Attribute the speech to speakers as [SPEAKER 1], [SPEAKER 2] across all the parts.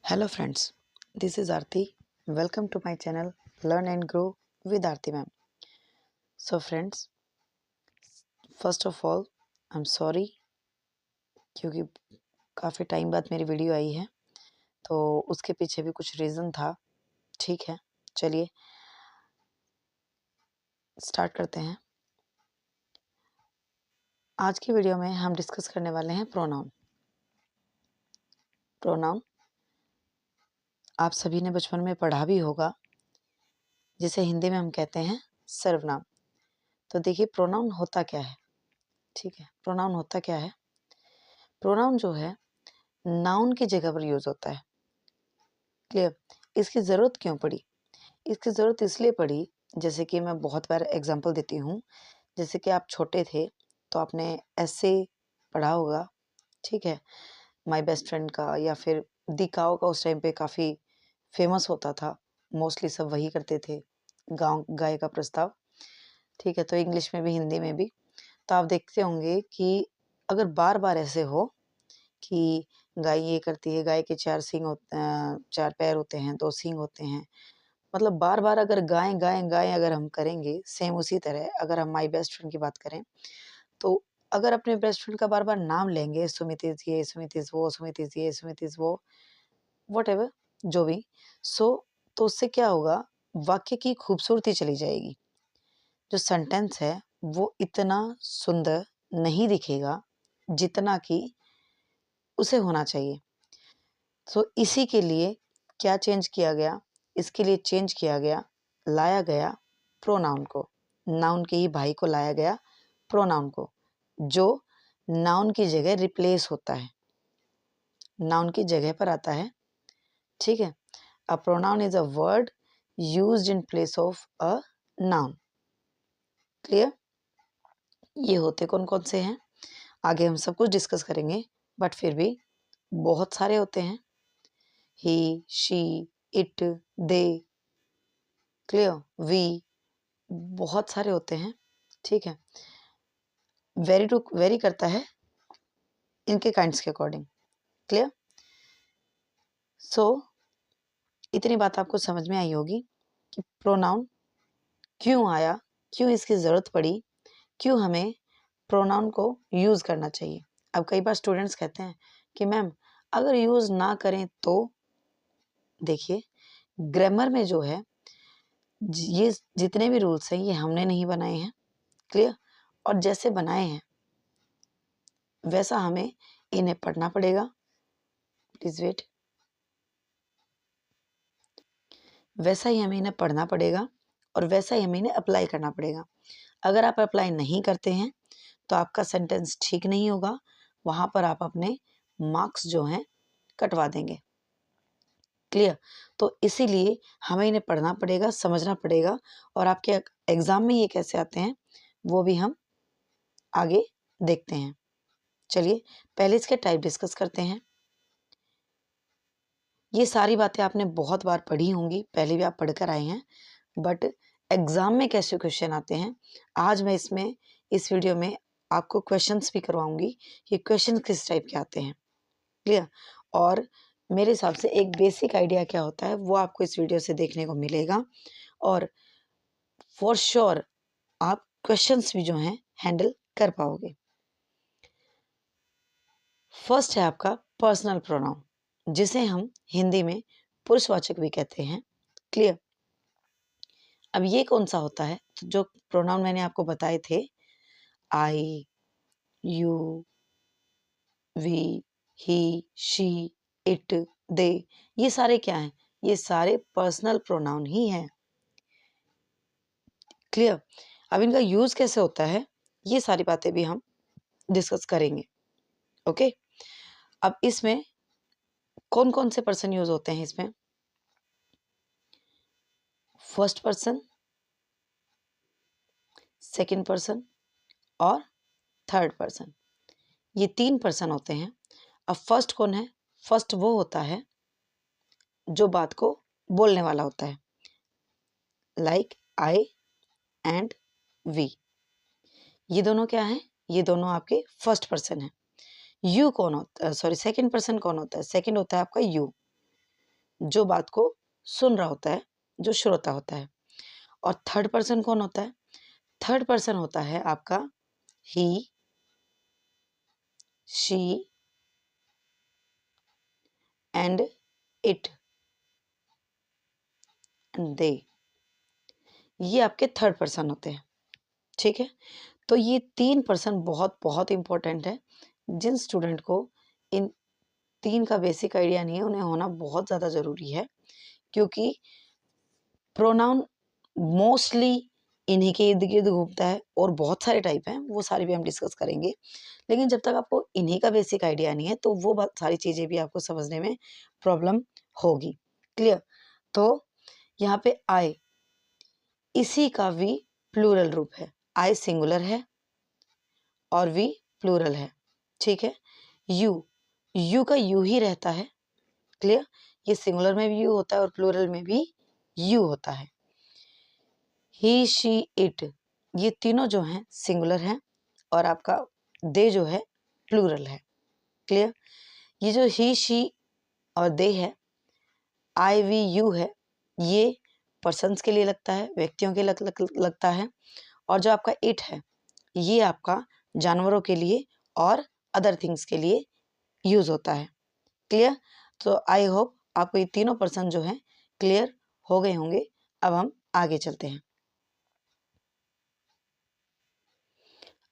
[SPEAKER 1] Hello friends, this is Aarti. Welcome to my channel Learn and Grow with Aarti ma'am. So friends, first of all I'm sorry क्योंकि काफ़ी time बाद मेरी video आई है, तो उसके पीछे भी कुछ रीज़न था। ठीक है, चलिए स्टार्ट करते हैं। आज की वीडियो में हम डिस्कस करने वाले हैं प्रोनाउन। प्रोनाउन आप सभी ने बचपन में पढ़ा भी होगा, जिसे हिंदी में हम कहते हैं सर्वनाम। तो देखिए प्रोनाउन होता क्या है। ठीक है, प्रोनाउन होता क्या है। प्रोनाउन जो है नाउन की जगह पर यूज होता है। क्लियर। इसकी ज़रूरत क्यों पड़ी? इसकी ज़रूरत इसलिए पड़ी, जैसे कि मैं बहुत बार एग्जांपल देती हूँ। जैसे कि आप छोटे थे तो आपने ऐसे पढ़ा होगा, ठीक है, माय बेस्ट फ्रेंड का या फिर दी काओ का उस टाइम पे काफ़ी फेमस होता था। मोस्टली सब वही करते थे, गाँव गाय का प्रस्ताव। ठीक है, तो इंग्लिश में भी हिंदी में भी। तो आप देखते होंगे कि अगर बार बार ऐसे हो कि गाय ये करती है, गाय के 4 सींग 4 पैर होते हैं, 2 सींग होते हैं। मतलब बार-बार अगर गाय, गाय, गाय अगर हम करेंगे, सेम उसी तरह अगर हम माय बेस्ट फ्रेंड की बात करें, तो अगर अपने बेस्ट फ्रेंड का बार-बार नाम लेंगे, सुमित इज़ ये, सुमित इज़ वो, सुमित इज़ ये, सुमित इज़ वो, व्हाटएवर जो भी, तो उससे क्या होगा, वाक्य की खूबसूरती चली जाएगी। जो सेंटेंस है, वो इतना सुंदर नहीं दिखेगा, जितना कि उसे होना चाहिए। सो इसी के लिए क्या चेंज किया गया? इसके लिए चेंज किया गया, लाया गया प्रोनाउन को। नाउन के ही भाई को लाया गया प्रोनाउन को, जो नाउन की जगह रिप्लेस होता है, नाउन की जगह पर आता है। ठीक है, a pronoun is a word used in place of a noun. Clear. ये होते कौन कौन से हैं, आगे हम सब कुछ डिस्कस करेंगे, बट फिर भी बहुत सारे होते हैं। He, she, it, they, clear, we, बहुत सारे होते हैं। ठीक है, वेरी करता है इनके काइंड्स के अकॉर्डिंग। क्लियर। सो इतनी बात आपको समझ में आई होगी कि प्रोनाउन क्यों आया, क्यों इसकी ज़रूरत पड़ी, क्यों हमें प्रोनाउन को यूज़ करना चाहिए। अब कई बार स्टूडेंट्स कहते हैं कि मैम अगर यूज़ ना करें तो, देखिए ग्रामर में जो है ये जितने भी रूल्स हैं ये हमने नहीं बनाए हैं। क्लियर। और जैसे बनाए हैं वैसा हमें इन्हें पढ़ना पड़ेगा। Please wait. वैसा ही हमें इन्हें पढ़ना पड़ेगा और वैसा ही हमें इन्हें अप्लाई करना पड़ेगा। अगर आप अप्लाई नहीं करते हैं तो आपका सेंटेंस ठीक नहीं होगा, वहां पर आप अपने मार्क्स जो हैं कटवा देंगे। क्लियर। तो इसीलिए हमें इन्हें पढ़ना पड़ेगा, समझना पड़ेगा, और आपके एग्जाम में ये कैसे आते हैं वो भी हम आगे देखते हैं। चलिए पहले इसके टाइप डिस्कस करते हैं। ये सारी बातें आपने बहुत बार पढ़ी होंगी, पहले भी आप पढ़कर आए हैं, बट एग्जाम में कैसे क्वेश्चन आते हैं आज मैं इस वीडियो में आपको क्वेश्चंस भी करवाऊंगी कि क्वेश्चन किस टाइप के आते हैं। क्लियर। और मेरे हिसाब से एक बेसिक आइडिया क्या होता है वो आपको इस वीडियो से देखने को मिलेगा, और फॉर श्योर आप क्वेश्चंस भी जो हैं हैंडल कर पाओगे। फर्स्ट है आपका पर्सनल प्रोनाउन, जिसे हम हिंदी में पुरुषवाचक भी कहते हैं। क्लियर। अब ये कौन सा होता है, तो जो प्रोनाउन मैंने आपको बताए थे, I, you, we, he, she, it, they, ये सारे क्या हैं, ये सारे पर्सनल प्रोनाउन ही हैं। क्लियर। अब इनका यूज कैसे होता है ये सारी बातें भी हम डिस्कस करेंगे। ओके। अब इसमें कौन कौन से पर्सन यूज होते हैं, इसमें फर्स्ट पर्सन, सेकंड पर्सन और थर्ड पर्सन, ये 3 पर्सन होते हैं। अब फर्स्ट कौन है? फर्स्ट वो होता है जो बात को बोलने वाला होता है, लाइक आई एंड वी। ये दोनों क्या है? ये दोनों आपके फर्स्ट पर्सन है। यू कौन होता है, सॉरी सेकंड पर्सन कौन होता है? सेकंड होता है आपका यू। जो बात को सुन रहा होता है, जो श्रोता होता है। और थर्ड पर्सन कौन होता है? थर्ड पर्सन होता है आपका he, she and it and they. ये आपके थर्ड पर्सन होते हैं, ठीक है। तो ये 3 पर्सन बहुत बहुत इंपॉर्टेंट है। जिन स्टूडेंट को इन 3 का बेसिक आइडिया नहीं है, उन्हें होना बहुत ज़्यादा ज़रूरी है, क्योंकि प्रोनाउन मोस्टली इन्हीं के इर्द गिर्द घूमता है और बहुत सारे टाइप हैं, वो सारे भी हम डिस्कस करेंगे। लेकिन जब तक आपको इन्हीं का बेसिक आइडिया नहीं है तो वो सारी चीज़ें भी आपको समझने में प्रॉब्लम होगी। क्लियर? तो यहाँ पे आई, इसी का वी प्लूरल रूप है। आई सिंगुलर है और वी प्लूरल है, ठीक है। यू का यू ही रहता है। क्लियर? ये सिंगुलर में भी यू होता है और प्लूरल में भी यू होता है। ही, शी, इट, ये तीनों जो हैं सिंगुलर हैं और आपका दे जो है प्लूरल है। क्लियर? ये जो ही, शी और दे है, आई, वी, यू है, ये पर्सन्स के लिए लगता है, व्यक्तियों के लगता है। और जो आपका इट है, ये आपका जानवरों के लिए और अदर थिंग्स के लिए यूज होता है। क्लियर? तो आई होप आपको ये तीनों पर्सन जो हैं क्लियर हो गए होंगे। अब हम आगे चलते हैं।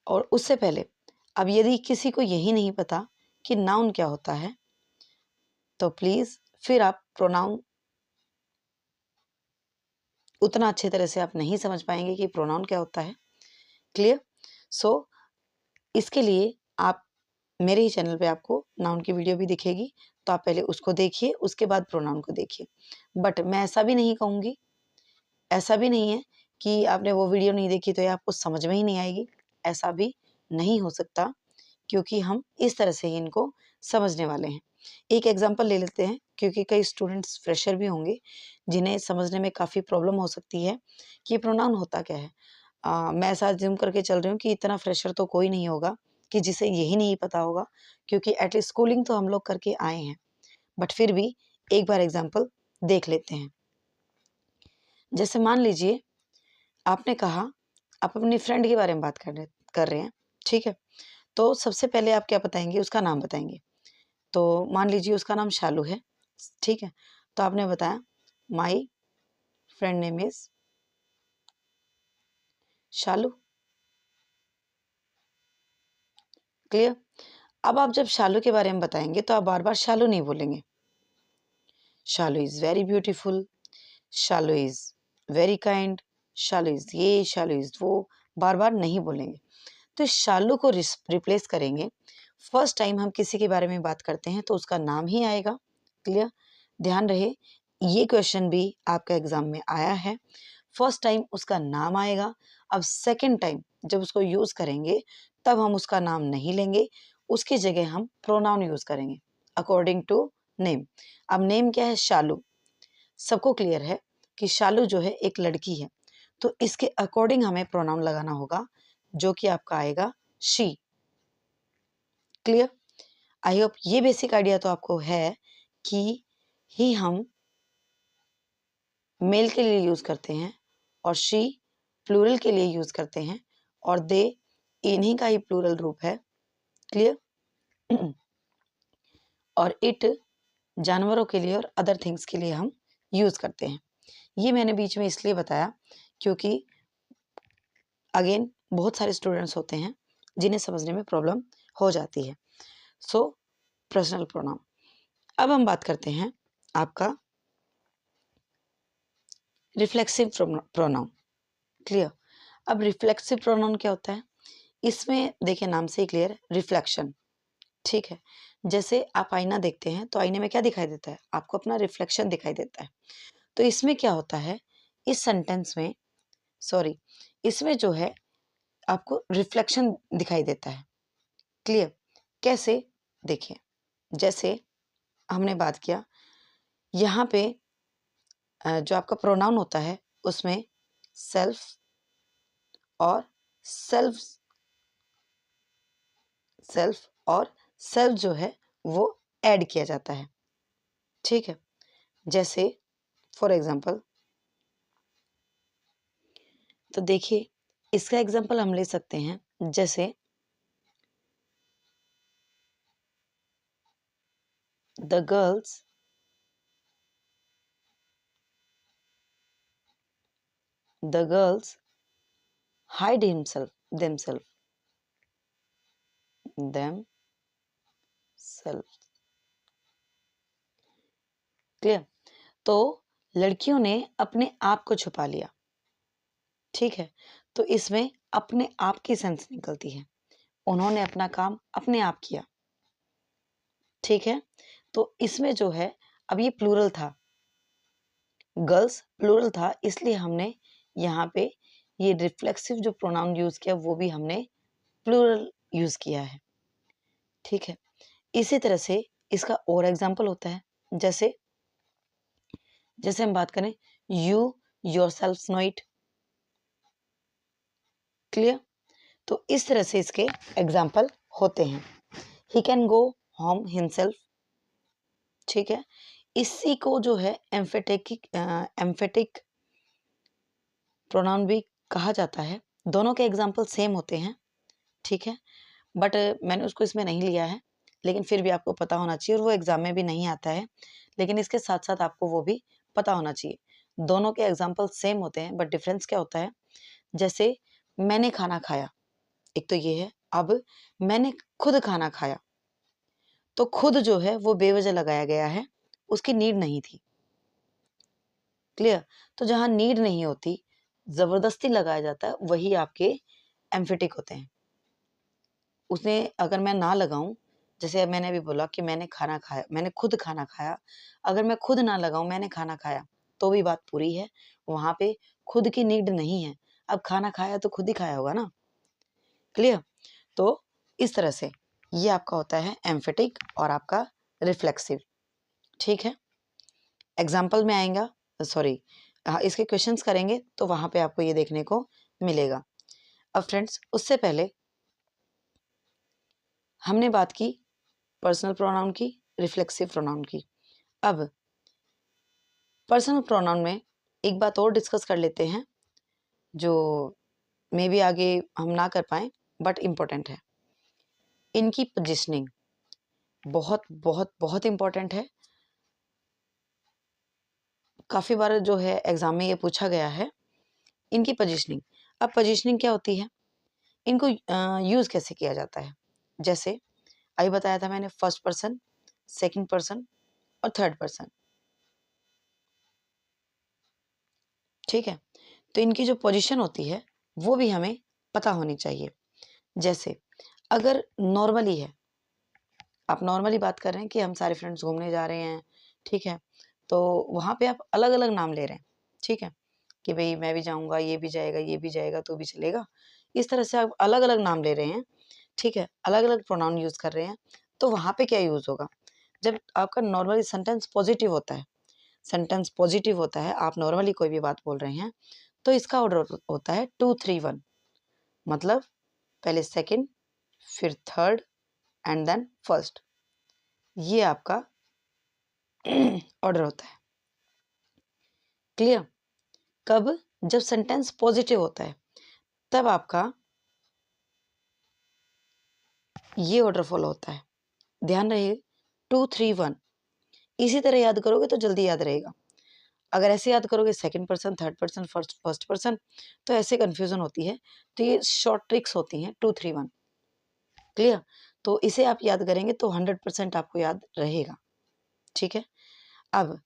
[SPEAKER 1] और उससे पहले, अब यदि किसी को यही नहीं पता कि नाउन क्या होता है, तो प्लीज फिर आप प्रोनाउन उतना अच्छे तरह से आप नहीं समझ पाएंगे कि प्रोनाउन क्या होता है। क्लियर? सो इसके लिए आप मेरे ही चैनल पे आपको नाउन की वीडियो भी दिखेगी, तो आप पहले उसको देखिए, उसके बाद प्रोनाउन को देखिए। बट मैं ऐसा भी नहीं कहूँगी, ऐसा भी नहीं है कि आपने वो वीडियो नहीं देखी तो ये आपको समझ में ही नहीं आएगी, ऐसा भी नहीं हो सकता, क्योंकि हम इस तरह से ही इनको समझने वाले हैं। एक एग्जांपल ले लेते हैं, क्योंकि कई स्टूडेंट्स फ्रेशर भी होंगे जिन्हें समझने में काफ़ी प्रॉब्लम हो सकती है कि प्रोनाउन होता क्या है। मैं ऐसा अज्यूम करके चल रही हूँ कि इतना फ्रेशर तो कोई नहीं होगा कि जिसे यही नहीं पता होगा, क्योंकि एटलीस्ट स्कूलिंग तो हम लोग करके आए हैं। बट फिर भी एक बार एग्जाम्पल देख लेते हैं। जैसे मान लीजिए आपने कहा, आप अपनी फ्रेंड के बारे में बात कर रहे हैं, ठीक है। तो सबसे पहले आप क्या बताएंगे? उसका नाम बताएंगे। तो मान लीजिए उसका नाम शालू है, ठीक है। तो आपने बताया my friend name is Shalu. Clear? अब आप जब शालू के बारे में बताएंगे तो आप बार बार शालू नहीं बोलेंगे। Shalu is very beautiful, Shalu is very kind, Shalu is ये, शालू इज वो, बार बार नहीं बोलेंगे। तो शालू को रिप्लेस करेंगे। फर्स्ट टाइम हम किसी के बारे में बात करते हैं तो उसका नाम ही आएगा। क्लियर? ध्यान रहे, ये क्वेश्चन भी आपका एग्जाम में आया है। फर्स्ट टाइम उसका नाम आएगा। अब सेकंड टाइम जब उसको यूज करेंगे तब हम उसका नाम नहीं लेंगे, उसकी जगह हम प्रोनाउन यूज करेंगे अकॉर्डिंग टू नेम। अब नेम क्या है? शालू। सबको क्लियर है कि शालू जो है एक लड़की है, तो इसके अकॉर्डिंग हमें प्रोनाउन लगाना होगा, जो कि आपका आएगा शी। क्लियर? आई होप ये बेसिक आइडिया तो आपको है कि ही हम मेल के लिए यूज करते हैं और शी प्लूरल के लिए यूज करते हैं और दे इन्हीं का ही प्लूरल रूप है। क्लियर? और इट जानवरों के लिए और अदर थिंग्स के लिए हम यूज करते हैं। ये मैंने बीच में इसलिए बताया क्योंकि अगेन बहुत सारे स्टूडेंट्स होते हैं जिन्हें समझने में प्रॉब्लम हो जाती है। So personal pronoun. अब हम बात करते हैं आपका रिफ्लेक्सिव प्रोनाउन। क्लियर? अब रिफ्लेक्सिव प्रोनाउन क्या होता है? इसमें देखिए नाम से ही क्लियर, रिफ्लेक्शन। ठीक है, जैसे आप आईना देखते हैं तो आईने में क्या दिखाई देता है? आपको अपना रिफ्लेक्शन दिखाई देता है। तो इसमें क्या होता है, इस सेंटेंस में, सॉरी, इसमें जो है आपको रिफ्लेक्शन दिखाई देता है। क्लियर? कैसे? देखिए, जैसे हमने बात किया यहाँ पे जो आपका प्रोनाउन होता है उसमें सेल्फ और सेल्फ सेल्फ और सेल्फ जो है वो ऐड किया जाता है। ठीक है, जैसे फॉर एग्जाम्पल, तो देखिए इसका एग्जाम्पल हम ले सकते हैं, जैसे the girls hide themselves clear. तो लड़कियों ने अपने आप को छुपा लिया, ठीक है। तो इसमें अपने आप की सेंस निकलती है, उन्होंने अपना काम अपने आप किया, ठीक है। तो इसमें जो है, अब ये प्लूरल था, गर्ल्स प्लूरल था, इसलिए हमने यहाँ पे ये रिफ्लेक्सिव जो प्रोनाउन यूज किया वो भी हमने प्लूरल यूज किया है, ठीक है। इसी तरह से इसका और एग्जाम्पल होता है, जैसे जैसे हम बात करें, you yourself know it, clear. तो इस तरह से इसके एग्जाम्पल होते हैं। He can go home himself, ठीक है। इसी को जो है एम्फेटिक प्रोनाउन भी कहा जाता है। दोनों के एग्जाम्पल सेम होते हैं, ठीक है। बट मैंने उसको इसमें नहीं लिया है, लेकिन फिर भी आपको पता होना चाहिए, और वो एग्जाम में भी नहीं आता है, लेकिन इसके साथ साथ आपको वो भी पता होना चाहिए। दोनों के एग्जाम्पल सेम होते हैं, बट डिफरेंस क्या होता है, जैसे मैंने खाना खाया, एक तो ये है। अब मैंने खुद खाना खाया, तो खुद जो है वो बेवजह लगाया गया है, उसकी नीड नहीं थी, क्लियर। तो जहां नीड नहीं होती, जबरदस्ती लगाया जाता है, वही आपके एम्फेटिक होते हैं। उसने अगर मैं ना लगाऊं, जैसे मैंने अभी बोला कि मैंने खाना खाया, मैंने खुद खाना खाया, अगर मैं खुद ना लगाऊं मैंने खाना खाया, तो भी बात पूरी है, वहां पे खुद की नीड नहीं है। अब खाना खाया तो खुद ही खाया होगा ना, क्लियर। तो इस तरह से ये आपका होता है एम्फेटिक और आपका रिफ्लेक्सिव, ठीक है। एग्जाम्पल में आएगा, सॉरी, इसके क्वेश्चंस करेंगे तो वहां पे आपको ये देखने को मिलेगा। अब फ्रेंड्स, उससे पहले हमने बात की पर्सनल प्रोनाउन की, रिफ्लेक्सिव प्रोनाउन की। अब पर्सनल प्रोनाउन में एक बात और डिस्कस कर लेते हैं, जो मे बी आगे हम ना कर पाए, बट इम्पोर्टेंट है। इनकी पोजिशनिंग बहुत बहुत बहुत इम्पोर्टेंट है। काफ़ी बार जो है एग्जाम में ये पूछा गया है, इनकी पोजिशनिंग। अब पोजिशनिंग क्या होती है, इनको यूज़ कैसे किया जाता है, जैसे अभी बताया था मैंने, फर्स्ट पर्सन, सेकंड पर्सन और थर्ड पर्सन, ठीक है। तो इनकी जो पोजीशन होती है वो भी हमें पता होनी चाहिए। जैसे अगर नॉर्मली है, आप नॉर्मली बात कर रहे हैं कि हम सारे फ्रेंड्स घूमने जा रहे हैं, ठीक है, तो वहाँ पे आप अलग अलग नाम ले रहे हैं, ठीक है, कि भाई मैं भी जाऊँगा, ये भी जाएगा, ये भी जाएगा, तू भी चलेगा, इस तरह से आप अलग अलग नाम ले रहे हैं, ठीक है, अलग अलग प्रोनाउन यूज़ कर रहे हैं। तो वहाँ पे क्या यूज़ होगा, जब आपका नॉर्मली सेंटेंस पॉजिटिव होता है, सेंटेंस पॉजिटिव होता है, आप नॉर्मली कोई भी बात बोल रहे हैं, तो इसका ऑर्डर होता है 2 3 1, मतलब पहले सेकंड, फिर थर्ड एंड देन फर्स्ट, ये आपका ऑर्डर होता है, क्लियर। कब, जब सेंटेंस पॉजिटिव होता है, तब आपका ये ऑर्डर फॉलो होता है, ध्यान रहिए, 2 3 1। इसी तरह याद करोगे तो जल्दी याद रहेगा। अगर ऐसे याद करोगे second person, third person, first person, तो ऐसे कंफ्यूजन होती है। तो ये शॉर्ट ट्रिक्स होती हैं, 2 3 1, क्लियर। तो इसे आप याद करेंगे तो 100% आपको याद रहेगा, ठीक है। अब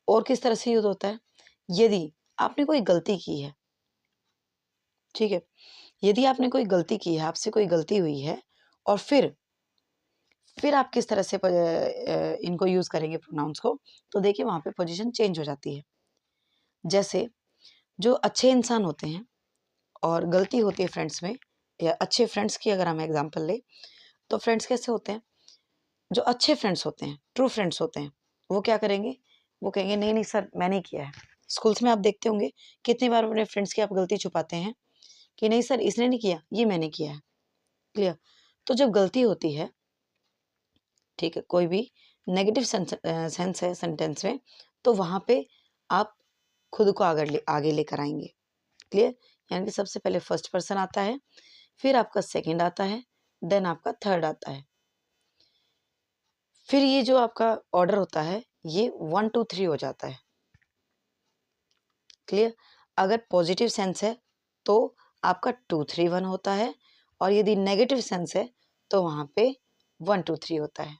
[SPEAKER 1] और किस तरह से यूज होता है, यदि आपने कोई गलती की है, ठीक है, यदि आपने कोई गलती की है, आपसे कोई गलती हुई है, और फिर आप किस तरह से इनको यूज करेंगे प्रोनाउंस को, तो देखिए वहां पे पोजीशन चेंज हो जाती है। जैसे जो अच्छे इंसान होते हैं और गलती होती है फ्रेंड्स में, या अच्छे फ्रेंड्स की अगर हम एग्जांपल ले, तो फ्रेंड्स कैसे होते हैं, जो अच्छे फ्रेंड्स होते हैं, ट्रू फ्रेंड्स होते हैं, वो क्या करेंगे, वो कहेंगे नहीं नहीं सर मैंने किया है। स्कूल्स में आप देखते होंगे कितनी बार अपने फ्रेंड्स की आप गलती छुपाते हैं, कि नहीं सर इसने नहीं किया, ये मैंने किया है, क्लियर। तो जब गलती होती है, ठीक है, कोई भी नेगेटिव सेंस है सेंटेंस में, तो वहाँ पे आप खुद को आगे लेकर आएंगे। क्लियर? यानी कि सबसे पहले फर्स्ट पर्सन आता है, फिर आपका सेकंड आता है, देन आपका थर्ड आता है। फिर ये जो आपका ऑर्डर होता है ये 1 2 3 हो जाता है। क्लियर? अगर पॉजिटिव सेंस है तो आपका 2 3 1 होता है, और यदि नेगेटिव सेंस है तो वहां पे 1 2 3 होता है।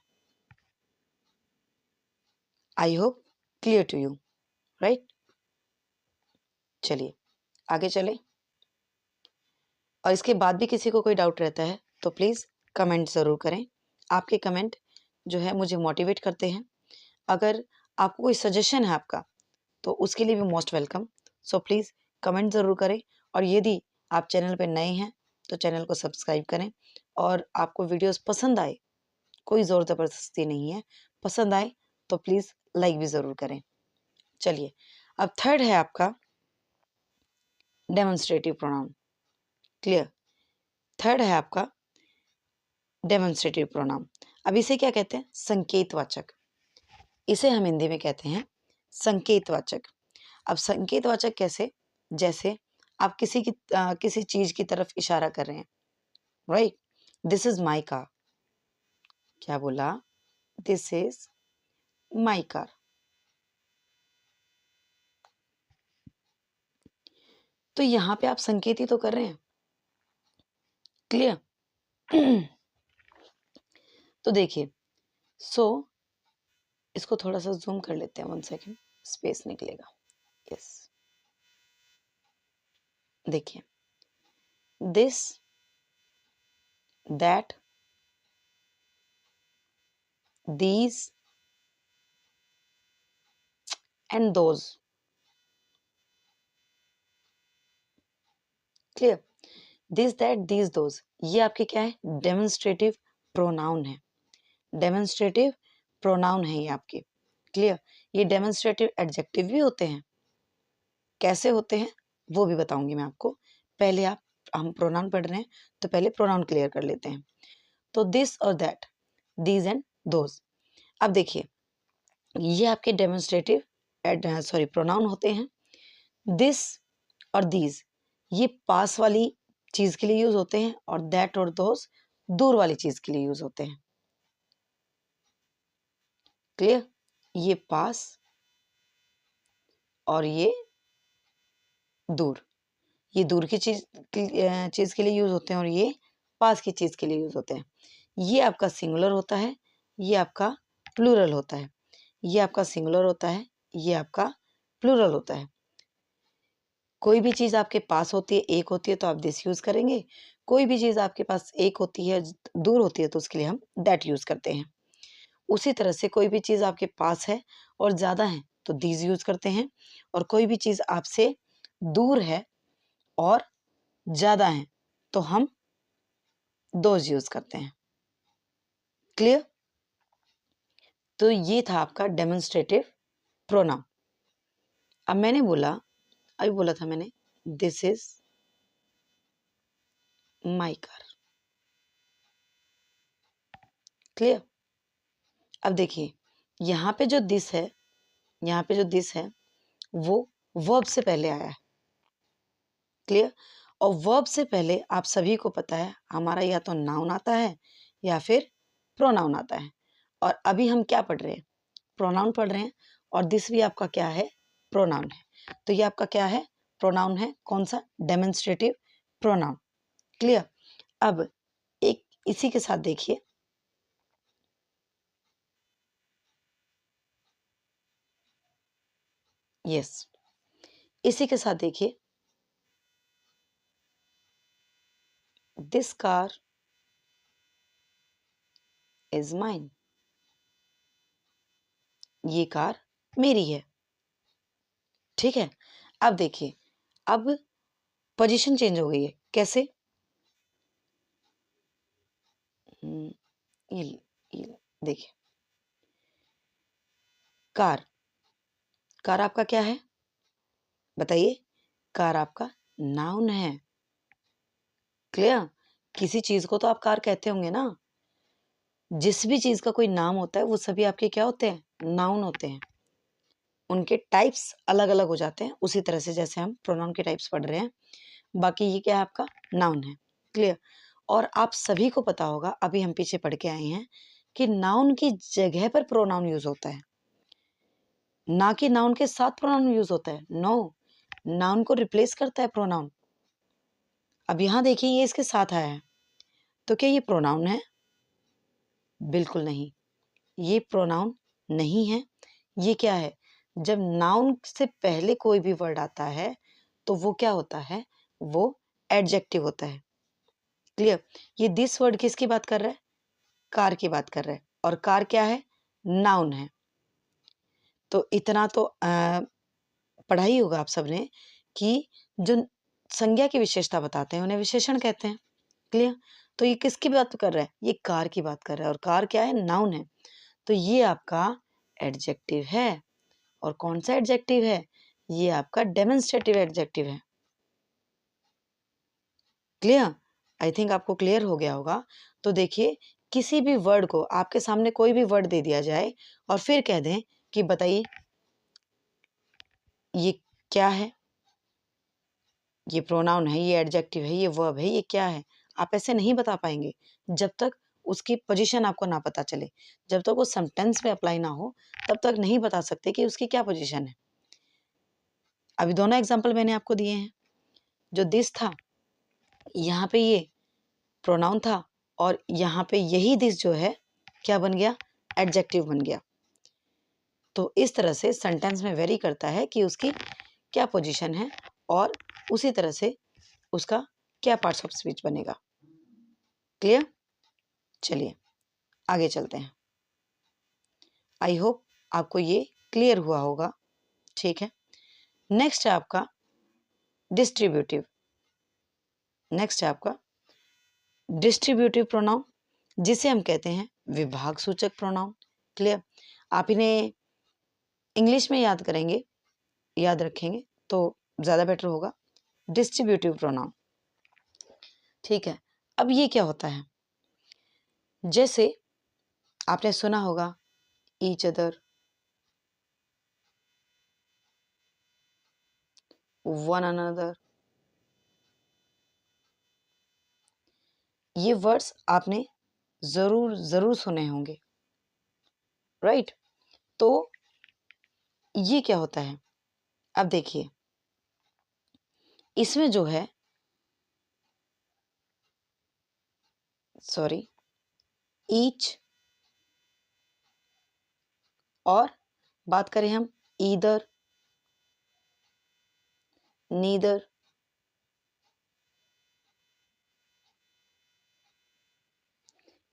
[SPEAKER 1] I hope clear to you, right? चलिए आगे चले। और इसके बाद भी किसी को कोई डाउट रहता है तो प्लीज़ कमेंट ज़रूर करें। आपके कमेंट जो है मुझे मोटिवेट करते हैं। अगर आपको कोई सजेशन है आपका तो उसके लिए भी most welcome. So please comment ज़रूर करें, और यदि आप चैनल पर नए हैं तो चैनल को सब्सक्राइब करें। और आपको वीडियोस पसंद आए, कोई ज़ोर ज़बरदस्ती नहीं है, पसंद आए तो प्लीज़ लाइक भी ज़रूर करें। चलिए अब थर्ड है आपका डेमोन्स्ट्रेटिव प्रोनाउन। क्लियर? थर्ड है आपका डेमोन्स्ट्रेटिव प्रोनाउन। अब इसे क्या कहते हैं? संकेतवाचक। इसे हम हिंदी में कहते हैं संकेतवाचक। अब संकेतवाचक कैसे? जैसे आप किसी चीज की तरफ इशारा कर रहे हैं, right? This is my car. क्या बोला? This is my car. तो यहां पे आप संकेत ही तो कर रहे हैं। क्लियर? तो देखिए, इसको थोड़ा सा जूम कर लेते हैं, 1 सेकेंड, स्पेस निकलेगा। यस, देखिए, this, that, these and those। Clear? This, that, these, those, ये आपके क्या है? डेमोन्स्ट्रेटिव प्रोनाउन है। डेमोन्स्ट्रेटिव प्रोनाउन है ये आपके। क्लियर? ये डेमोन्स्ट्रेटिव एडजेक्टिव भी होते हैं। कैसे होते हैं वो भी बताऊंगी मैं आपको। पहले हम प्रोनाउन पढ़ रहे हैं तो पहले प्रोनाउन क्लियर कर लेते हैं। तो दिस और दैट, दीज एंड दोज। अब देखिए, ये आपके डेमोन्स्ट्रेटिव प्रोनाउन होते हैं। दिस और दीज ये पास वाली चीज के लिए यूज होते हैं, और दैट और दोज दूर वाली चीज के लिए यूज होते हैं। क्लियर? ये पास और ये दूर, ये दूर की चीज के लिए यूज होते हैं, और ये पास की चीज के लिए यूज होते हैं। ये आपका सिंगुलर होता है, ये आपका प्लूरल होता है। ये आपका सिंगुलर होता है, ये आपका प्लूरल होता है। कोई भी चीज आपके पास होती है, एक होती है, तो आप दिस यूज करेंगे। कोई भी चीज आपके पास एक होती है, दूर होती है, तो उसके लिए हम दैट यूज करते हैं। उसी तरह से कोई भी चीज आपके पास है और ज्यादा है तो दीज यूज करते हैं, और कोई भी चीज आपसे दूर है और ज्यादा है तो हम दोज यूज करते हैं। क्लियर? तो ये था आपका डेमोन्स्ट्रेटिव प्रोनाउन। अब अभी बोला था मैंने, this is my car. Clear? अब देखिए, यहाँ पे जो दिस है, यहाँ पे जो दिस है वो वर्ब से पहले आया है। क्लियर? और वर्ब से पहले आप सभी को पता है हमारा या तो नाउन आता है या फिर प्रोनाउन आता है। और अभी हम क्या पढ़ रहे हैं? प्रोनाउन पढ़ रहे हैं, और दिस भी आपका क्या है? प्रोनाउन है। तो ये आपका क्या है? प्रोनाउन है। कौन सा? Demonstrative pronoun. क्लियर? अब एक इसी के साथ देखिए, यस, इसी के साथ देखिए, दिस कार इज माइन। ये कार मेरी है। ठीक है? अब देखिए, अब पोजीशन चेंज हो गई है। कैसे? हम्म, ये ये देखिए, कार, कार आपका क्या है? बताइए। कार आपका नाउन है। क्लियर? किसी चीज को तो आप कार कहते होंगे ना। जिस भी चीज़ का कोई नाम होता है वो सभी आपके क्या होते हैं? नाउन होते हैं। उनके टाइप्स अलग अलग हो जाते हैं, उसी तरह से जैसे हम प्रोनाउन के टाइप्स पढ़ रहे हैं। बाकी ये क्या है? आपका नाउन है। क्लियर? और आप सभी को पता होगा, अभी हम पीछे पढ़ के आए हैं कि नाउन की जगह पर प्रोनाउन यूज होता है, ना कि नाउन के साथ प्रोनाउन यूज होता है। नो, नाउन को रिप्लेस करता है प्रोनाउन। अब यहां देखिए, ये इसके साथ आया है, तो क्या ये प्रोनाउन है? बिल्कुल नहीं, ये प्रोनाउन नहीं है। ये क्या है? जब नाउन से पहले कोई भी वर्ड आता है तो वो क्या होता है? वो एडजेक्टिव होता है। क्लियर? ये दिस वर्ड किसकी बात कर रहा है? कार की बात कर रहा है। और कार क्या है? नाउन है। तो इतना तो पढ़ा ही होगा आप सबने कि जो संज्ञा की विशेषता बताते हैं उन्हें विशेषण कहते हैं। क्लियर? तो ये किसकी बात कर रहा है? ये कार की बात कर रहा है, और कार क्या है? नाउन है। तो ये आपका एडजेक्टिव है। और कौन सा एडजेक्टिव है? ये आपका डेमोन्स्ट्रेटिव एडजेक्टिव है। क्लियर? आई थिंक आपको क्लियर हो गया होगा। तो देखिए, किसी भी वर्ड को, आपके सामने कोई भी वर्ड दे दिया जाए और फिर कह दें कि बताइए ये क्या है? ये प्रोनाउन है, ये एडजेक्टिव है, ये वर्ब है, ये क्या है? आप ऐसे नहीं बता पाएंगे जब तक उसकी पोजीशन आपको ना पता चले। जब तक वो सेंटेंस में अप्लाई ना हो तब तक नहीं बता सकते कि उसकी क्या पोजीशन है। अभी दोनों एग्जांपल मैंने आपको दिए हैं। जो दिस था, यहाँ पे ये प्रोनाउन था, और यहाँ पे यही दिस जो है क्या बन गया? एडजेक्टिव बन गया। तो इस तरह से सेंटेंस में वेरी करता है कि उसकी क्या पोजीशन है, और उसी तरह से उसका क्या पार्ट्स ऑफ स्पीच बनेगा। क्लियर? चलिए आगे चलते हैं। आई होप आपको ये क्लियर हुआ होगा। ठीक है, नेक्स्ट है आपका डिस्ट्रीब्यूटिव। नेक्स्ट है आपका डिस्ट्रीब्यूटिव प्रोनाउन, जिसे हम कहते हैं विभाग सूचक प्रोनाउन। क्लियर? आप इन्हें इंग्लिश में याद करेंगे, याद रखेंगे तो ज़्यादा बेटर होगा। Distributive pronoun. ठीक है, अब ये क्या होता है? जैसे आपने सुना होगा ईच अदर, वन अनदर, ये वर्ड्स आपने जरूर जरूर सुने होंगे, राइट? तो ये क्या होता है? अब देखिए, इसमें जो है, सॉरी, ईच, और बात करें हम ईदर, नीदर,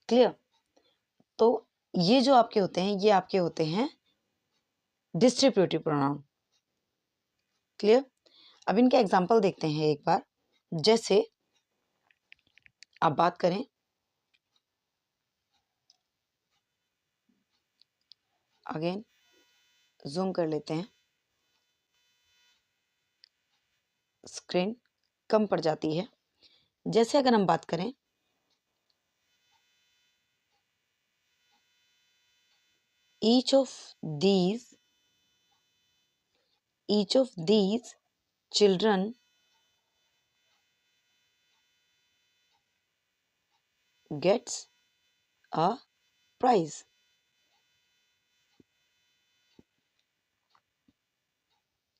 [SPEAKER 1] क्लियर? तो ये जो आपके होते हैं, ये आपके होते हैं डिस्ट्रीब्यूटिव प्रोनाउन। क्लियर? अब इनके एग्जांपल देखते हैं एक बार। जैसे आप बात करें, अगेन जूम कर लेते हैं, स्क्रीन कम पड़ जाती है। जैसे अगर हम बात करें, each of these children gets a prize।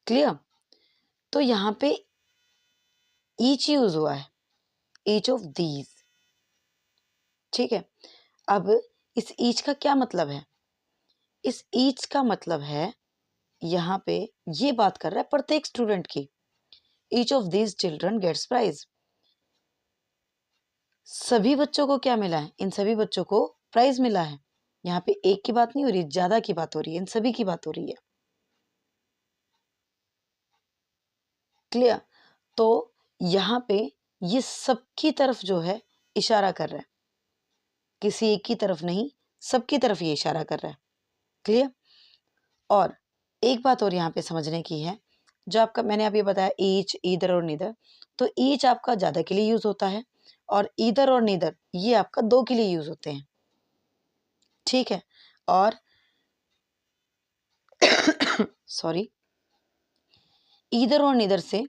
[SPEAKER 1] Clear? तो यहाँ पे ईच यूज हुआ है, ईच ऑफ दीज। ठीक है, अब इस ईच का क्या मतलब है? इस ईच का मतलब है, यहाँ पे ये बात कर रहा है प्रत्येक स्टूडेंट की। Each of these children gets prize. सभी बच्चों को क्या मिला है? इन सभी बच्चों को प्राइज मिला है। यहाँ पे एक की बात नहीं हो रही, ज्यादा की बात हो रही है, इन सभी की बात हो रही है। क्लियर? तो यहाँ पे ये सबकी तरफ जो है इशारा कर रहा है, किसी एक की तरफ नहीं, सबकी तरफ ये इशारा कर रहा है। क्लियर? और एक बात और यहाँ पे समझने की है, जो आपका मैंने अभी बताया ईच, ईदर और नीदर, तो ईच आपका ज्यादा के लिए यूज होता है, और ईदर और नीदर ये आपका दो के लिए यूज होते हैं। ठीक है। और सॉरी, ईदर और नीदर से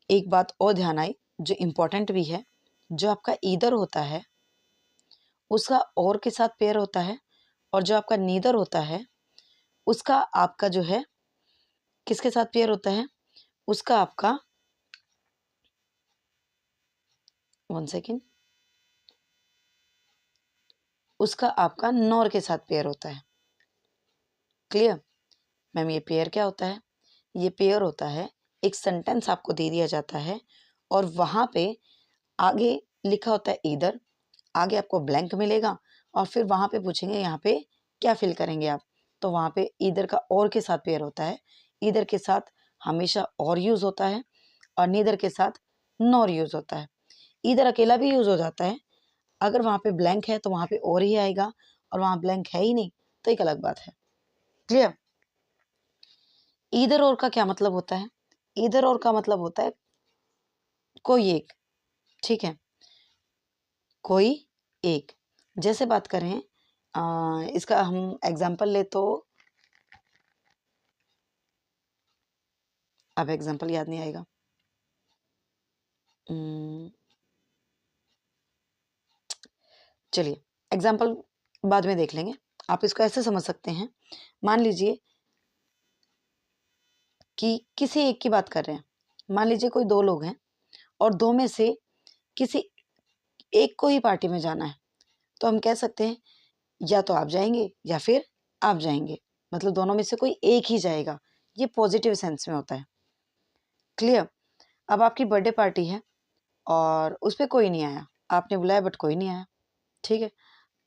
[SPEAKER 1] एक बात और ध्यान आई जो इम्पोर्टेंट भी है। जो आपका ईदर होता है उसका और के साथ पेयर होता है, और जो आपका नीदर होता है उसका आपका जो है किसके साथ पेयर होता है, उसका आपका, वन सेकेंड, उसका आपका नॉर के साथ पेयर होता है। Clear ma'am? ये पेयर क्या होता है? ये पेयर होता है, एक सेंटेंस आपको दे दिया जाता है और वहाँ पे आगे लिखा होता है ईदर, आगे आपको ब्लैंक मिलेगा और फिर वहाँ पे पूछेंगे यहाँ पे क्या फिल करेंगे आप, तो वहाँ पे ईदर का और के साथ पेयर होता है। ईदर के साथ हमेशा और यूज़ होता है और नीदर के साथ नॉर यूज़ होता है। ईदर अकेला भी यूज़ हो जाता है, अगर वहाँ पे ब्लैंक है तो वहाँ पे और ही आएगा, और वहाँ ब्लैंक है ही नहीं तो एक अलग बात है। क्लियर? ईदर और का क्या मतलब होता है? ईदर और का मतलब होता है कोई एक, ठीक है, कोई एक। जैसे बात करें इसका हम एग्जाम्पल ले तो, अब एग्जाम्पल याद नहीं आएगा, चलिए एग्जाम्पल बाद में देख लेंगे। आप इसको ऐसे समझ सकते हैं, मान लीजिए कि किसी एक की बात कर रहे हैं। मान लीजिए कोई दो लोग हैं और दो में से किसी एक को ही पार्टी में जाना है, तो हम कह सकते हैं या तो आप जाएंगे या फिर आप जाएंगे, मतलब दोनों में से कोई एक ही जाएगा। ये पॉजिटिव सेंस में होता है। क्लियर? अब आपकी बर्थडे पार्टी है और उस पर कोई नहीं आया, आपने बुलाया बट कोई नहीं आया, ठीक है,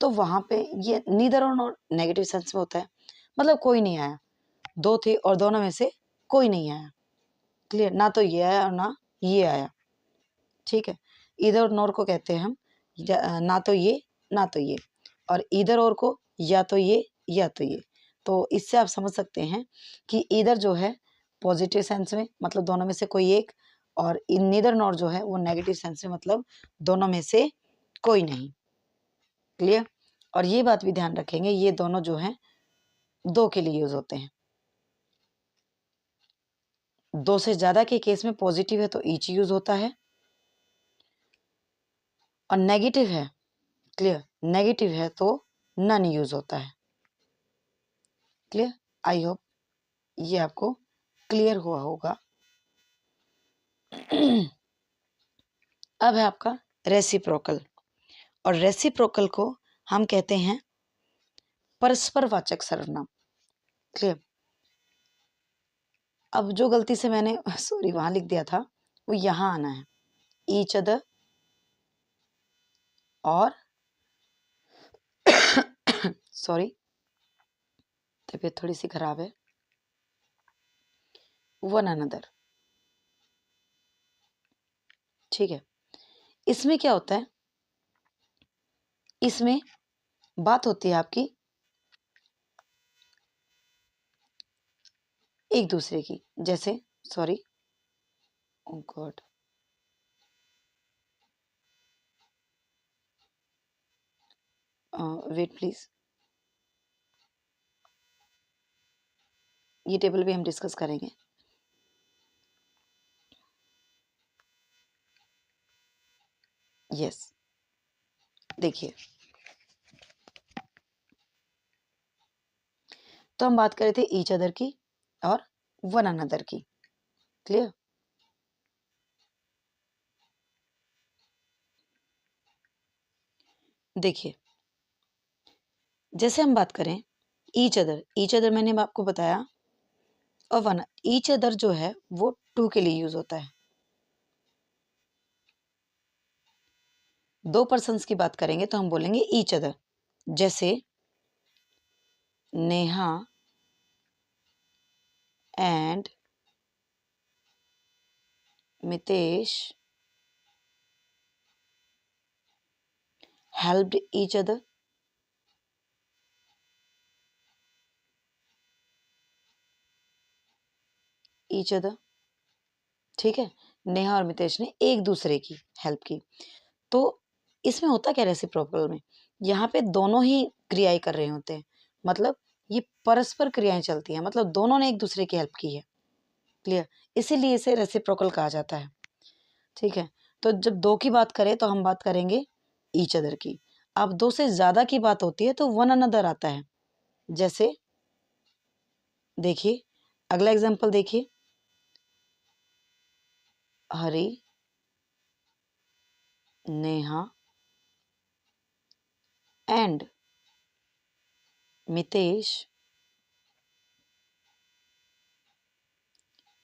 [SPEAKER 1] तो वहाँ पे ये नीदर और नॉट नेगेटिव सेंस में होता है, मतलब कोई नहीं आया, दो थे और दोनों में से कोई नहीं आया। क्लियर? ना तो ये आया और ना ये आया, ठीक है। इधर और नॉर को कहते हैं हम ना तो ये ना तो ये, और इधर और को या तो ये या तो ये। तो इससे आप समझ सकते हैं कि इधर जो है पॉजिटिव सेंस में, मतलब दोनों में से कोई एक, और नीदर नॉर जो है वो नेगेटिव सेंस में, मतलब दोनों में से कोई नहीं। क्लियर? और ये बात भी ध्यान रखेंगे, ये दोनों जो हैं दो के लिए यूज होते हैं। दो से ज्यादा के केस में पॉजिटिव है तो ईच यूज होता है, और नेगेटिव है, क्लियर, नेगेटिव है तो नन यूज होता है। क्लियर? आई होप ये आपको क्लियर हुआ होगा। अब है आपका रेसिप्रोकल, और रेसिप्रोकल को हम कहते हैं परस्परवाचक सर्वनाम। क्लियर? अब जो गलती से मैंने सॉरी वहां लिख दिया था वो यहां आना है, ईच अदर और सॉरी तबीयत थोड़ी सी खराब है, वन अनदर। ठीक है, इसमें क्या होता है, इसमें बात होती है आपकी एक दूसरे की, जैसे sorry, oh god, wait please, ये टेबल भी हम डिस्कस करेंगे। यस, देखिए तो हम बात कर रहे थे ईच अदर की और वन अनदर की। क्लियर? देखिए जैसे हम बात करें ईच अदर मैंने आपको बताया, और वन, ईच अदर जो है वो टू के लिए यूज होता है। दो पर्सन्स की बात करेंगे तो हम बोलेंगे ईच अदर, जैसे Neha and Mitesh helped each other. Each other, ठीक है, नेहा और मितेश ने एक दूसरे की हेल्प की। तो इसमें होता क्या रेसिप्रोकल में, यहाँ पे दोनों ही क्रियाएं कर रहे होते हैं, मतलब ये परस्पर क्रियाएं चलती हैं, मतलब दोनों ने एक दूसरे की हेल्प की है। क्लियर? इसीलिए इसे रेसिप्रोकल कहा जाता है। ठीक है, तो जब दो की बात करें तो हम बात करेंगे ईच अदर की। अब दो से ज्यादा की बात होती है तो वन अनदर आता है। जैसे देखिए अगला एग्जांपल देखिए, Hari, Neha and Mitesh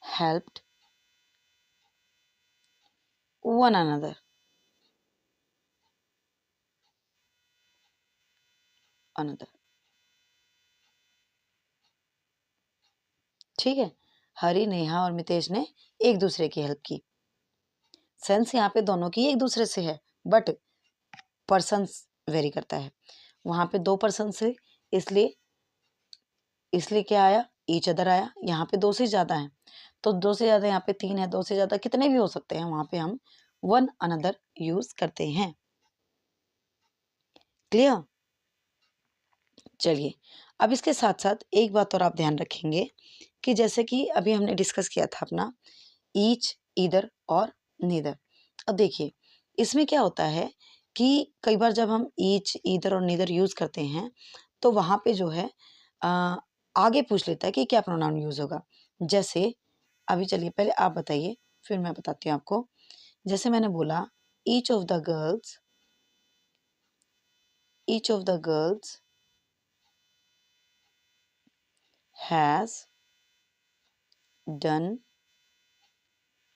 [SPEAKER 1] helped one another. ठीक है, हरी, नेहा और मितेश ने एक दूसरे की हेल्प की। सेंस यहाँ पे दोनों की एक दूसरे से है, बट पर्सन्स वेरी करता है। वहां पे दो पर्सन से, इसलिए इसलिए क्या आया, ईच अदर आया। यहाँ पे दो से ज्यादा है तो दो से ज्यादा, यहाँ पे तीन है, दो से ज्यादा कितने भी हो सकते हैं, वहां पे हम वन अनदर यूज करते हैं। क्लियर? चलिए, अब इसके साथ साथ एक बात और आप ध्यान रखेंगे कि जैसे कि अभी हमने डिस्कस किया था अपना ईच, ईदर और नीदर। अब देखिए इसमें क्या होता है कि कई बार जब हम ईच, ईदर और नीदर यूज करते हैं तो वहां पे जो है आ, आगे पूछ लेता है कि क्या प्रोनाउन यूज होगा। जैसे अभी चलिए पहले आप बताइए, फिर मैं बताती हूँ आपको। जैसे मैंने बोला each of the girls, each of the girls has done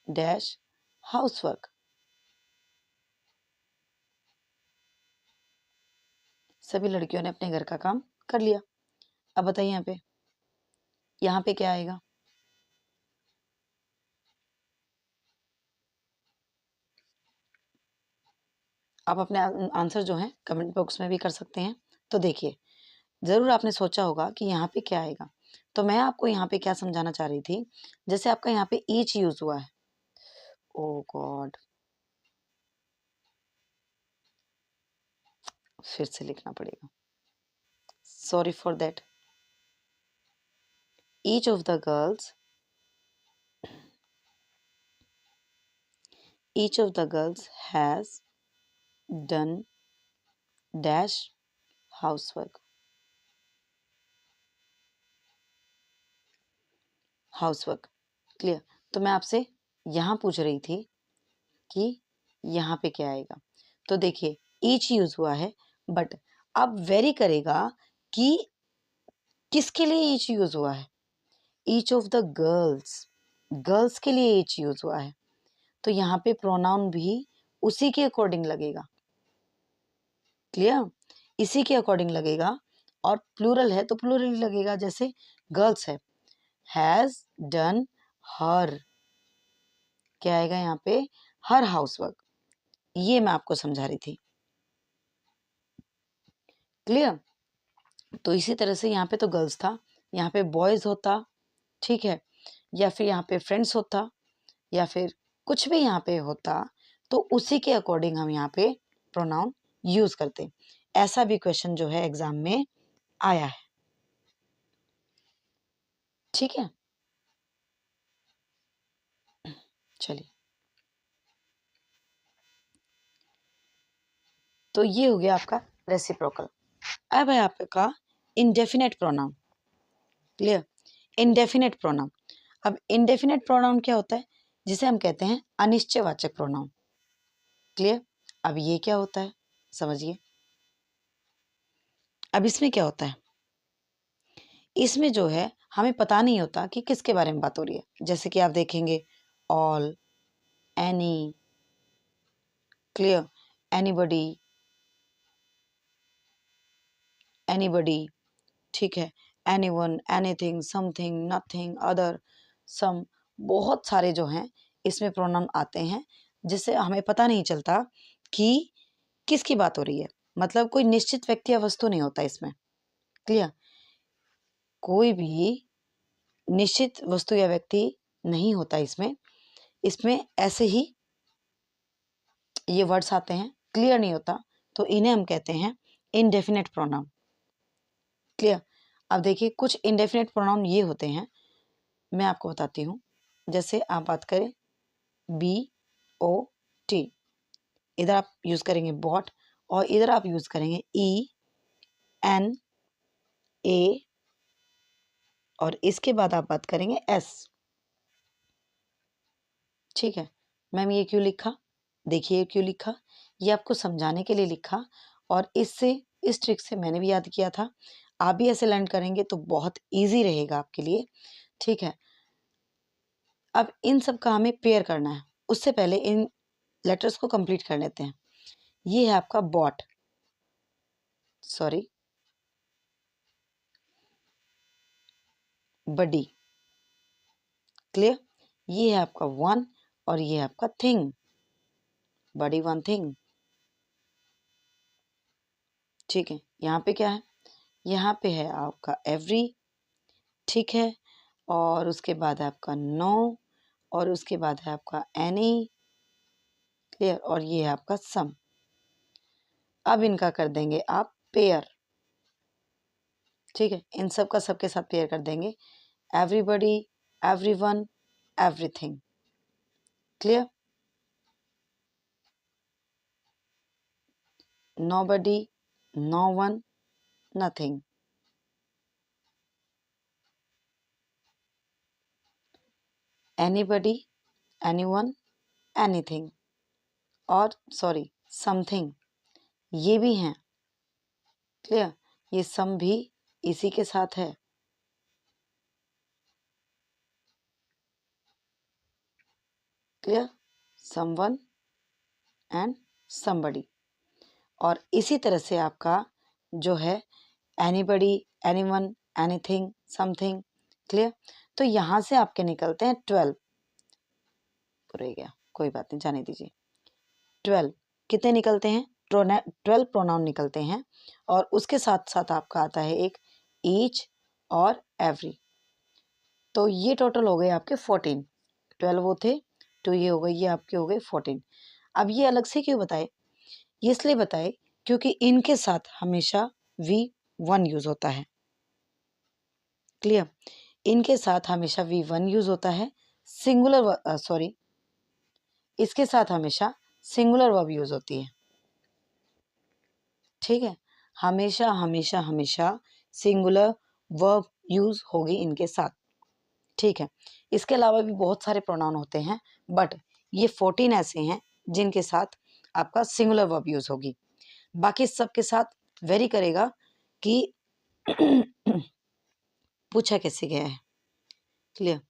[SPEAKER 1] dash housework. सभी लड़कियों ने अपने घर का काम कर लिया। अब बताइए यहाँ पे क्या आएगा? आप अपने आंसर जो है कमेंट बॉक्स में भी कर सकते हैं। तो देखिए जरूर आपने सोचा होगा कि यहाँ पे क्या आएगा, तो मैं आपको यहाँ पे क्या समझाना चाह रही थी। जैसे आपका यहाँ पे ईच यूज हुआ है, ओ गॉड, फिर से लिखना पड़ेगा, sorry for that. Each of the girls, each of the girls has done dash housework, housework. Clear? तो मैं आपसे यहाँ पूछ रही थी कि यहाँ पे क्या आएगा। तो देखिए ईच यूज हुआ है, बट अब वेरी करेगा कि किसके लिए ईच यूज हुआ है। Each of the girls, girls के लिए ईच यूज हुआ है, तो यहाँ पे प्रोनाउन भी उसी के अकॉर्डिंग लगेगा। क्लियर? इसी के अकॉर्डिंग लगेगा, और प्लूरल है तो प्लूरल ही लगेगा। जैसे गर्ल्स है, हैज डन हर, क्या आएगा यहाँ पे, हर हाउसवर्क। ये मैं आपको समझा रही थी। क्लियर? तो इसी तरह से यहाँ पे तो गर्ल्स था, यहाँ पे बॉयज होता, ठीक है, या फिर यहाँ पे फ्रेंड्स होता, या फिर कुछ भी यहाँ पे होता, तो उसी के अकॉर्डिंग हम यहाँ पे प्रोनाउन यूज करते। ऐसा भी क्वेश्चन जो है एग्जाम में आया है। ठीक है, चलिए, तो ये हो गया आपका रेसिप्रोकल। अब है आपका indefinite pronoun. Clear? Indefinite pronoun. अब इंडेफिनेट प्रोनाउन क्या होता है? जिसे हम कहते हैं अनिश्चयवाचक प्रोनाउन। क्लियर? अब ये क्या होता है समझिए। अब इसमें क्या होता है, इसमें जो है हमें पता नहीं होता कि किसके बारे में बात हो रही है। जैसे कि आप देखेंगे all, any, clear, anybody, anybody, ठीक है, anyone, anything, something, nothing, other, some, बहुत सारे जो हैं इसमें प्रोनाउन आते हैं, जिससे हमें पता नहीं चलता कि किसकी बात हो रही है। मतलब कोई निश्चित व्यक्ति या वस्तु नहीं होता इसमें। क्लियर? कोई भी निश्चित वस्तु या व्यक्ति नहीं होता इसमें। इसमें ऐसे ही ये वर्ड्स आते हैं, क्लियर नहीं होता, तो इन्हें हम कहते हैं इनडेफिनेट प्रोनाउन। क्लियर। अब देखिए कुछ इनडेफिनेट प्रोनाउन ये होते हैं, मैं आपको बताती हूँ। जैसे आप बात करें BOT, इधर आप यूज करेंगे बॉट और इधर आप यूज करेंगे ENA और इसके बाद आप बात करेंगे S। ठीक है मैम, ये क्यों लिखा? देखिए क्यों लिखा, ये आपको समझाने के लिए लिखा और इस ट्रिक से मैंने भी याद किया था। आप भी ऐसे लर्न करेंगे तो बहुत इजी रहेगा आपके लिए। ठीक है, अब इन सब का हमें पेयर करना है। उससे पहले इन लेटर्स को कंप्लीट कर लेते हैं। ये है आपका बॉट, सॉरी बडी। क्लियर। ये है आपका वन और ये है आपका थिंग, बडी वन थिंग। ठीक है, यहाँ पे क्या है? यहाँ पे है आपका एवरी। ठीक है, और उसके बाद है आपका नो और उसके बाद है आपका एनी। क्लियर। और ये है आपका सम। अब इनका कर देंगे आप पेयर। ठीक है, इन सब का सबके साथ पेयर कर देंगे। Everybody, everyone, everything. Clear. Nobody, no one, nothing. Anybody, anyone, anything. और सॉरी समथिंग, ये भी हैं। क्लियर। ये सम भी इसी के साथ है। क्लियर। Someone and somebody. और इसी तरह से आपका जो है anybody, anyone, anything, something. Clear. तो यहां से आपके निकलते हैं 12। पूरा गया, कोई बात नहीं, जाने दीजिए। 12 कितने निकलते हैं? 12 प्रोनाउन निकलते हैं और उसके साथ साथ आपका आता है एक ईच और एवरी। तो ये टोटल हो गए आपके 14। 12 वो थे तो ये हो गए, ये आपके हो गए 14। अब ये अलग से क्यों बताए? ये इसलिए बताए क्योंकि इनके साथ हमेशा V1 यूज होता है। क्लियर। इनके साथ हमेशा V1 यूज होता है। सिंगुलर सॉरी, इसके साथ हमेशा सिंगुलर वर्ब यूज होती है। ठीक है, हमेशा हमेशा हमेशा सिंगुलर वर्ब यूज होगी इनके साथ। ठीक है, इसके अलावा भी बहुत सारे प्रोनाउन होते हैं बट ये 14 ऐसे हैं जिनके साथ आपका सिंगुलर वर्ब यूज होगी। बाकी सबके साथ वेरी करेगा कि पूछा कैसे गया है। क्लियर।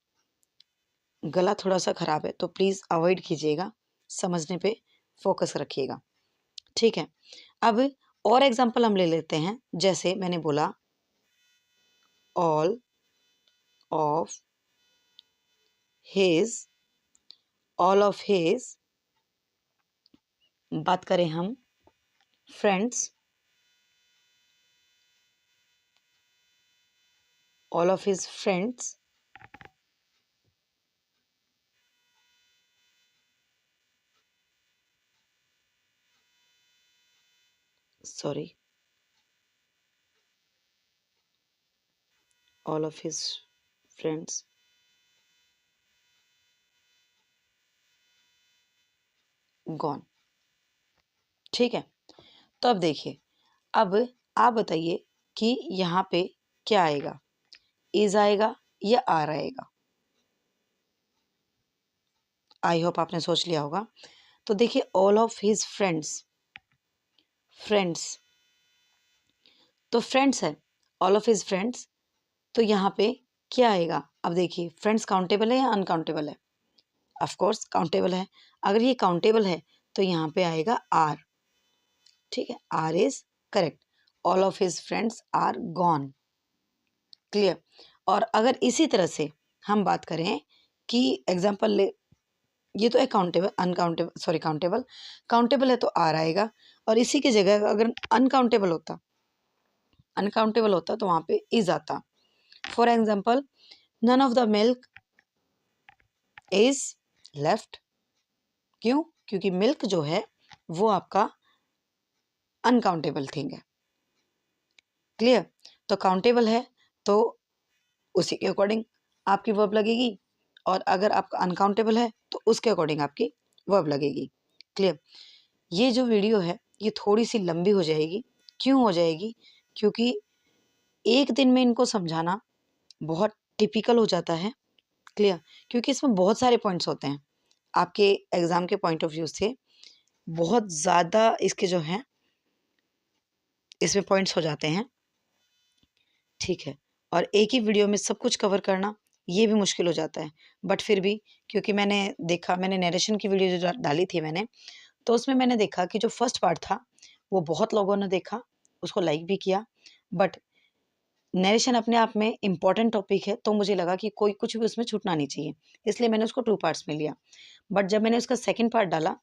[SPEAKER 1] गला थोड़ा सा खराब है तो प्लीज अवॉइड कीजिएगा, समझने पे फोकस रखिएगा। ठीक है, अब और एग्जांपल हम ले लेते हैं। जैसे मैंने बोला all of his, all of his. बात करें हम friends, all of his friends, sorry, all of his friends gone। ठीक है, तो अब देखिए, अब आप बताइए कि यहाँ पे क्या आएगा, इज आएगा या आर आएगा? आई होप आपने सोच लिया होगा। तो देखिए all of his friends, friends तो फ्रेंड्स है, ऑल ऑफ हिज फ्रेंड्स। तो यहाँ पे क्या आएगा? अब देखिए फ्रेंड्स काउंटेबल है या अनकाउंटेबल है? ऑफ कोर्स काउंटेबल है। अगर ये काउंटेबल है तो यहाँ पे आएगा आर। ठीक है, are is correct. All of his friends are gone. Clear. और अगर इसी तरह से हम बात करें कि एग्जाम्पल ले, ये तो है countable, uncountable sorry countable, countable है तो आर आएगा। और इसी की जगह अगर अनकाउंटेबल होता, अनकाउंटेबल होता तो वहां पे इज आता। For example none of the milk is left. क्यों? क्योंकि मिल्क जो है वो आपका अनकाउंटेबल थिंग है। क्लियर। तो काउंटेबल है तो उसी के अकॉर्डिंग आपकी वर्ब लगेगी, और अगर आपका अनकाउंटेबल है तो उसके अकॉर्डिंग आपकी वर्ब लगेगी। क्लियर। ये जो वीडियो है ये थोड़ी सी लंबी हो जाएगी। क्यों हो जाएगी? क्योंकि एक दिन में इनको समझाना बहुत टिपिकल हो जाता है। क्लियर। क्योंकि इसमें बहुत सारे पॉइंट्स होते हैं, आपके एग्जाम के पॉइंट ऑफ व्यू से बहुत ज़्यादा इसके जो हैं इसमें पॉइंट्स हो जाते हैं। ठीक है। और एक ही वीडियो में सब कुछ कवर करना ये भी मुश्किल हो जाता है। बट फिर भी क्योंकि मैंने देखा, मैंने नरेशन की वीडियो जो डाली थी मैंने, तो उसमें मैंने देखा कि जो फर्स्ट पार्ट था वो बहुत लोगों ने देखा, उसको लाइक भी किया। बट नरेशन अपने आप में इम्पॉर्टेंट टॉपिक है, तो मुझे लगा कि कोई कुछ भी उसमें छूटना नहीं चाहिए, इसलिए मैंने उसको 2 पार्ट्स में लिया। बट जब मैंने उसका सेकंड पार्ट डाला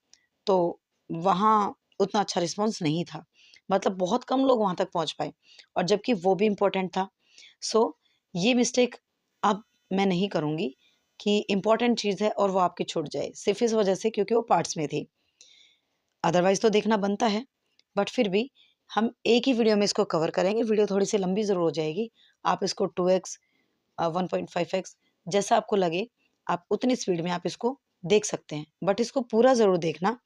[SPEAKER 1] तो वहाँ उतना अच्छा रिस्पॉन्स नहीं था, मतलब बहुत कम लोग वहाँ तक पहुँच पाए, और जबकि वो भी इम्पोर्टेंट था। सो ये मिस्टेक अब मैं नहीं करूँगी कि इम्पॉर्टेंट चीज़ है और वो आपकी छूट जाए, सिर्फ इस वजह से क्योंकि वो पार्ट्स में थी। अदरवाइज़ तो देखना बनता है, बट फिर भी हम एक ही वीडियो में इसको कवर करेंगे। वीडियो थोड़ी सी लंबी ज़रूर हो जाएगी। आप इसको 2x 1.5x जैसा आपको लगे, आप उतनी स्पीड में आप इसको देख सकते हैं, बट इसको पूरा ज़रूर देखना।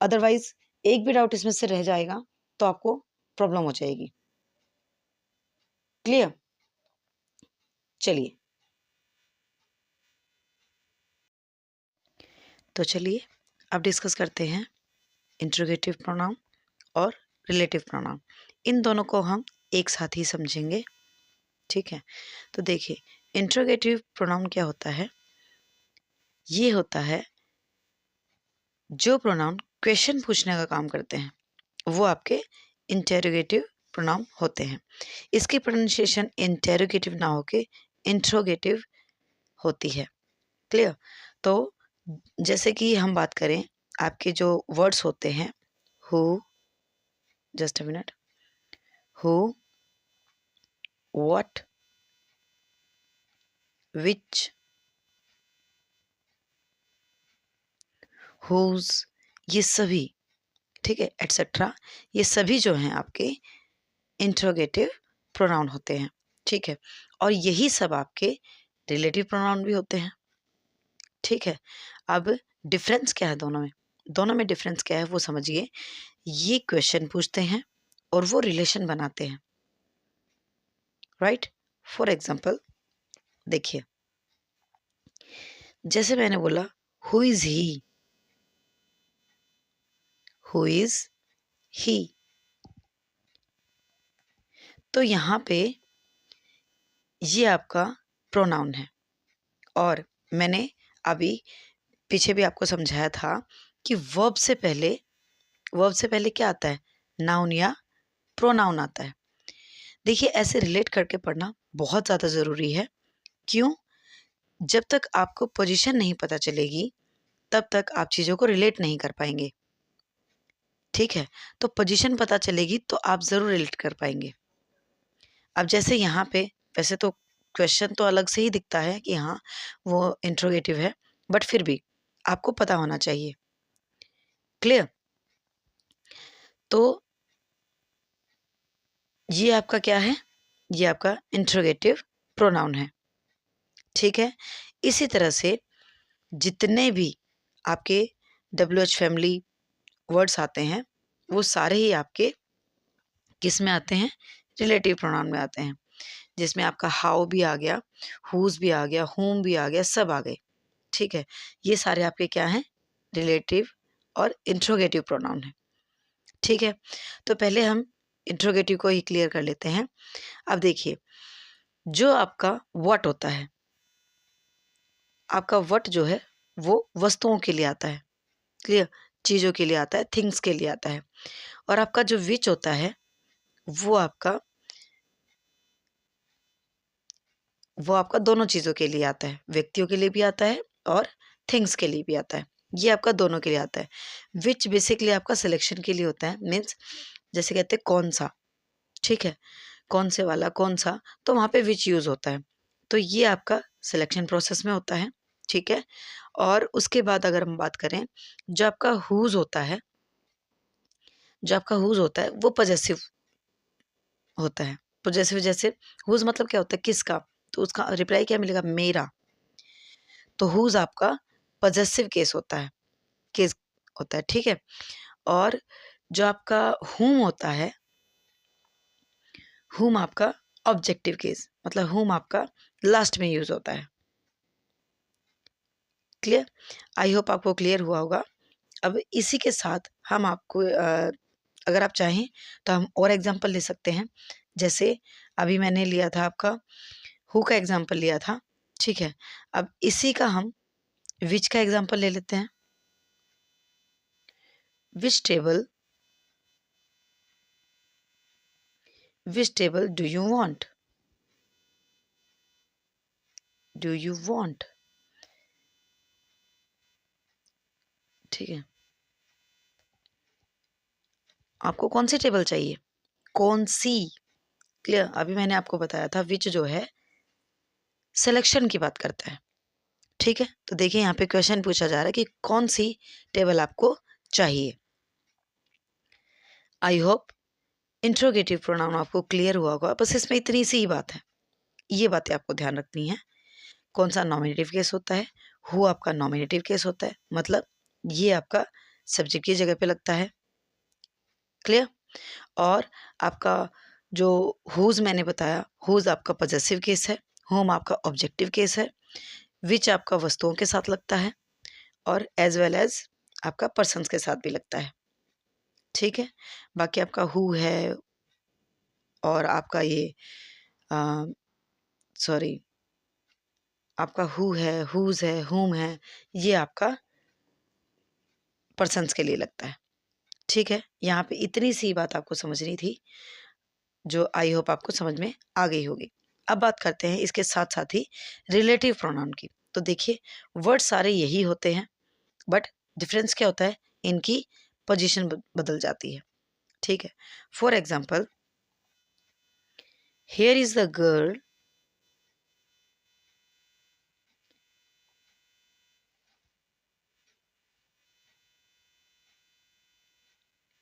[SPEAKER 1] अदरवाइज़ एक भी डाउट इसमें से रह जाएगा तो आपको प्रॉब्लम हो जाएगी। क्लियर? चलिए, तो चलिए अब डिस्कस करते हैं इंट्रोगेटिव प्रोनाउन और रिलेटिव प्रोनाउन। इन दोनों को हम एक साथ ही समझेंगे। ठीक है। तो देखिए, इंट्रोगेटिव प्रोनाउन क्या होता है? ये होता है जो प्रोनाउन क्वेश्चन पूछने का काम करते हैं, वो आपके इंटेरोगेटिव प्रोनाउन होते हैं। इसकी प्रोनाउंसिएशन इंटेरोगेटिव ना होके इंट्रोगेटिव होती है। क्लियर? तो जैसे कि हम बात करें, आपके जो वर्ड्स होते हैं, who, just a minute, who, what, which, whose, ये सभी, ठीक है, एटसेट्रा, ये सभी जो हैं आपके इंट्रोगेटिव प्रोनाउन होते हैं। ठीक है। और यही सब आपके रिलेटिव प्रोनाउन भी होते हैं। ठीक है। अब डिफरेंस क्या है दोनों में? दोनों में डिफरेंस क्या है वो समझिए। ये क्वेश्चन पूछते हैं और वो रिलेशन बनाते हैं। राइट? फॉर एग्जाम्पल देखिए, जैसे मैंने बोला who is he, who is he, तो यहाँ पे ये आपका प्रोनाउन है। और मैंने अभी पीछे भी आपको समझाया था कि वर्ब से पहले क्या आता है? नाउन या प्रोनाउन आता है। देखिए, ऐसे रिलेट करके पढ़ना बहुत ज़्यादा ज़रूरी है। क्यों? जब तक आपको पोजीशन नहीं पता चलेगी तब तक आप चीज़ों को रिलेट नहीं कर पाएंगे। ठीक है। तो पोजीशन पता चलेगी तो आप ज़रूर रिलेट कर पाएंगे। अब जैसे यहाँ पे वैसे तो क्वेश्चन तो अलग से ही दिखता है कि हाँ वो इंट्रोगेटिव है, बट फिर भी आपको पता होना चाहिए। क्लियर? तो ये आपका क्या है? ये आपका इंट्रोगेटिव प्रोनाउन है। ठीक है। इसी तरह से जितने भी आपके WH फैमिली वर्ड्स आते हैं वो सारे ही आपके किस में आते हैं? रिलेटिव प्रोनाउन में आते हैं, जिसमें आपका हाउ भी आ गया, हुज भी आ गया, होम भी आ गया, सब आ गए। ठीक है। ये सारे आपके क्या हैं? रिलेटिव और इंट्रोगेटिव प्रोनाउन है। ठीक है। तो पहले हम इंट्रोगेटिव को ही क्लियर कर लेते हैं। अब देखिए, जो आपका व्हाट होता है, आपका व्हाट जो है वो वस्तुओं के लिए आता है। क्लियर? चीज़ों के लिए आता है, थिंग्स के लिए आता है। और आपका जो विच होता है वो आपका दोनों चीज़ों के लिए आता है, व्यक्तियों के लिए भी आता है और थिंग्स के लिए भी आता है। ये आपका दोनों के लिए आता है। विच बेसिकली आपका सिलेक्शन के लिए होता है, मीन्स जैसे कहते हैं कौन सा, ठीक है, कौन से वाला, कौन सा, तो वहाँ पे विच यूज़ होता है। तो ये आपका सिलेक्शन प्रोसेस में होता है। ठीक है। और उसके बाद अगर हम बात करें, जो आपका हुज़ होता है, वो पजेसिव होता है। पोजेसिव जैसे हुज मतलब क्या होता है, किसका, तो उसका रिप्लाई क्या मिलेगा, मेरा। तो हुज आपका पॉजेसिव केस होता है, केस होता है, ठीक है। और जो आपका हुम होता है, हुम आपका ऑब्जेक्टिव केस, मतलब हुम आपका लास्ट में यूज होता है। क्लियर? आई होप आपको क्लियर हुआ होगा। अब इसी के साथ हम आपको अगर आप चाहें तो हम और एग्जांपल ले सकते हैं। जैसे अभी मैंने लिया था आपका हु का एग्जांपल लिया था, ठीक है। अब इसी का हम विच का एग्जांपल ले लेते हैं। Which table do you want, do you want, ठीक है। आपको कौन सी टेबल चाहिए, कौन सी। क्लियर? अभी मैंने आपको बताया था विच जो है सिलेक्शन की बात करता है, ठीक है। तो देखिए यहाँ पे क्वेश्चन पूछा जा रहा है कि कौन सी टेबल आपको चाहिए। आई होप इंट्रोगेटिव प्रोनाउन आपको क्लियर हुआ होगा। बस इसमें इतनी सी ही बात है, ये बातें आपको ध्यान रखनी है। कौन सा नॉमिनेटिव केस होता है, हु आपका नॉमिनेटिव केस होता है, मतलब ये आपका सब्जेक्ट की जगह पे लगता है। क्लियर? और आपका जो हुज मैंने बताया, हुज आपका पॉजेसिव केस है, होम आपका ऑब्जेक्टिव केस है, विच आपका वस्तुओं के साथ लगता है, और एज वेल एज आपका पर्सन्स के साथ भी लगता है, ठीक है। बाकी आपका हु है और आपका ये सॉरी आपका हु है, हुज है, हुम है, ये आपका पर्सन्स के लिए लगता है, ठीक है। यहाँ पे इतनी सी बात आपको समझनी थी, जो आई होप आपको समझ में आ गई होगी। अब बात करते हैं इसके साथ साथ ही रिलेटिव प्रोनाउन की। तो देखिए वर्ड सारे यही होते हैं, बट डिफरेंस क्या होता है, इनकी पोजीशन बदल जाती है, ठीक है। For example, here is the girl,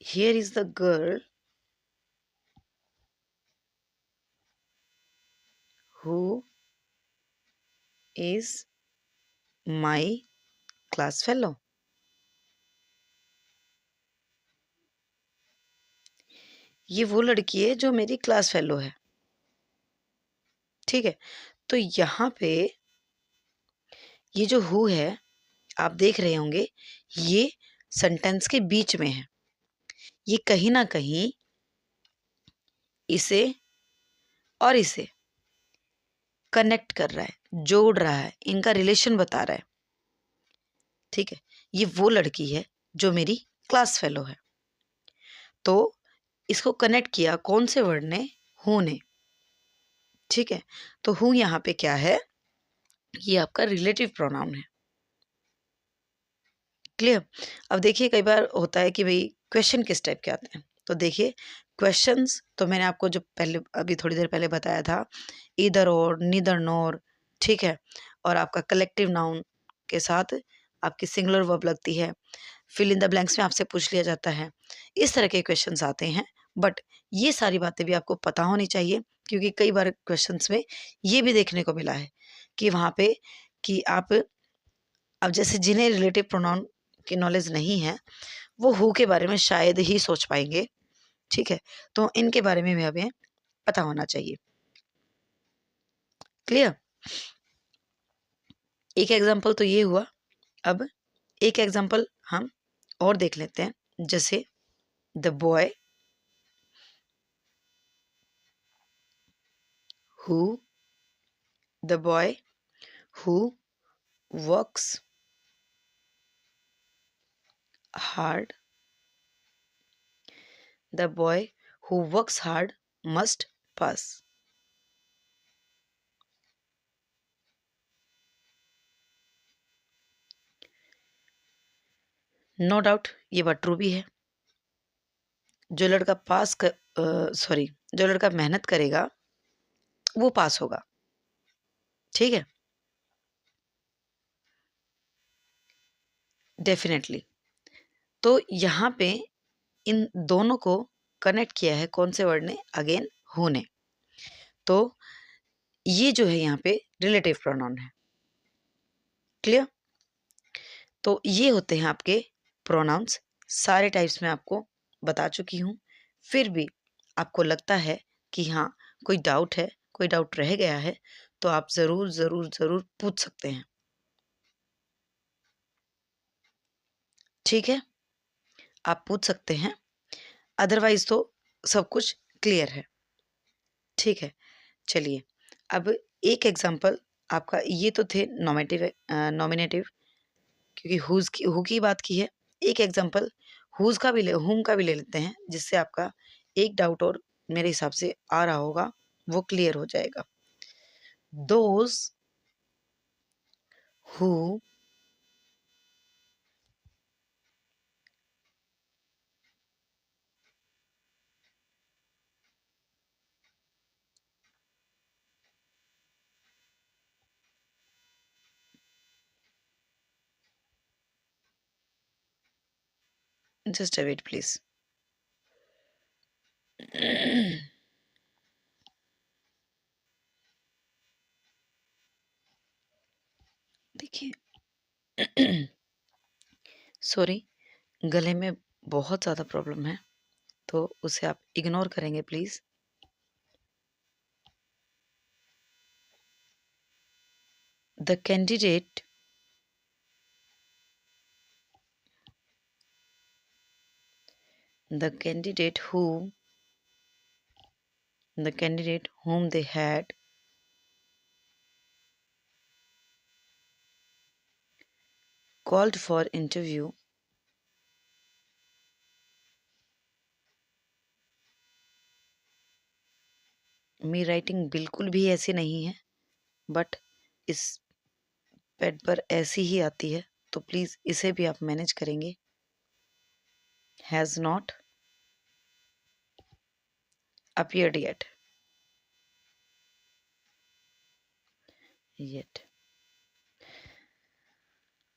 [SPEAKER 1] here is the girl who is my class fellow. ये वो लड़की है जो मेरी क्लास फेलो है, ठीक है। तो यहाँ पे ये जो हु है, आप देख रहे होंगे ये सेंटेंस के बीच में है, ये कहीं ना कहीं इसे और इसे कनेक्ट कर रहा है, जोड़ रहा है, इनका रिलेशन बता रहा है, ठीक है। ये वो लड़की है जो मेरी क्लास फेलो है। तो इसको कनेक्ट किया कौन से वर्ड ने, हु ने, ठीक है। तो हु यहाँ पे क्या है, ये आपका रिलेटिव प्रोनाउन है। क्लियर? अब देखिए कई बार होता है कि भाई क्वेश्चन किस टाइप के आते हैं। तो देखिए क्वेश्चंस तो मैंने आपको जो पहले अभी थोड़ी देर पहले बताया था, ईदर और, नीदर नोर, ठीक है। और आपका कलेक्टिव नाउन के साथ आपकी सिंगुलर वर्ब लगती है, फिल इन द ब्लैंक्स में आपसे पूछ लिया जाता है, इस तरह के क्वेश्चंस आते हैं। बट ये सारी बातें भी आपको पता होनी चाहिए, क्योंकि कई बार क्वेश्चंस में ये भी देखने को मिला है कि वहाँ पे कि आप अब जैसे जिन्हें रिलेटिव प्रोनाउन की नॉलेज नहीं है, वो हु के बारे में शायद ही सोच पाएंगे, ठीक है। तो इनके बारे में भी हमें पता होना चाहिए। क्लियर? एक एग्जांपल तो ये हुआ। अब एक एग्जांपल हम और देख लेते हैं, जैसे the boy who, the boy who works hard, the boy who works hard must pass. No doubt ये बात ट्रू भी है। जो लड़का जो लड़का मेहनत करेगा वो पास होगा, ठीक है, डेफिनेटली। तो यहाँ पे इन दोनों को कनेक्ट किया है कौन से वर्ड ने, अगेन हु ने। तो ये जो है यहाँ पे रिलेटिव प्रोनाउन है। क्लियर? तो ये होते हैं आपके प्रोनाउंस। सारे टाइप्स में आपको बता चुकी हूँ। फिर भी आपको लगता है कि हाँ कोई डाउट है, कोई डाउट रह गया है, तो आप ज़रूर ज़रूर ज़रूर पूछ सकते हैं। ठीक है, आप पूछ सकते हैं, अदरवाइज तो सब कुछ क्लियर है। ठीक है, चलिए अब एक एग्जांपल आपका, ये तो थे नॉमिनेटिव, क्योंकि हु की बात की है। एक एग्जांपल हुज का भी हुम का भी ले लेते हैं, जिससे आपका एक डाउट और मेरे हिसाब से आ रहा होगा वो क्लियर हो जाएगा। Those who just a wait please. देखिए सॉरी, गले में बहुत ज़्यादा प्रॉब्लम है, तो उसे आप इग्नोर करेंगे please. The candidate the candidate whom they had called for interview मेरी राइटिंग बिल्कुल भी ऐसी नहीं है, बट इस पैड पर ऐसी ही आती है, तो प्लीज़ इसे भी आप मैनेज करेंगे। Has not appeared yet।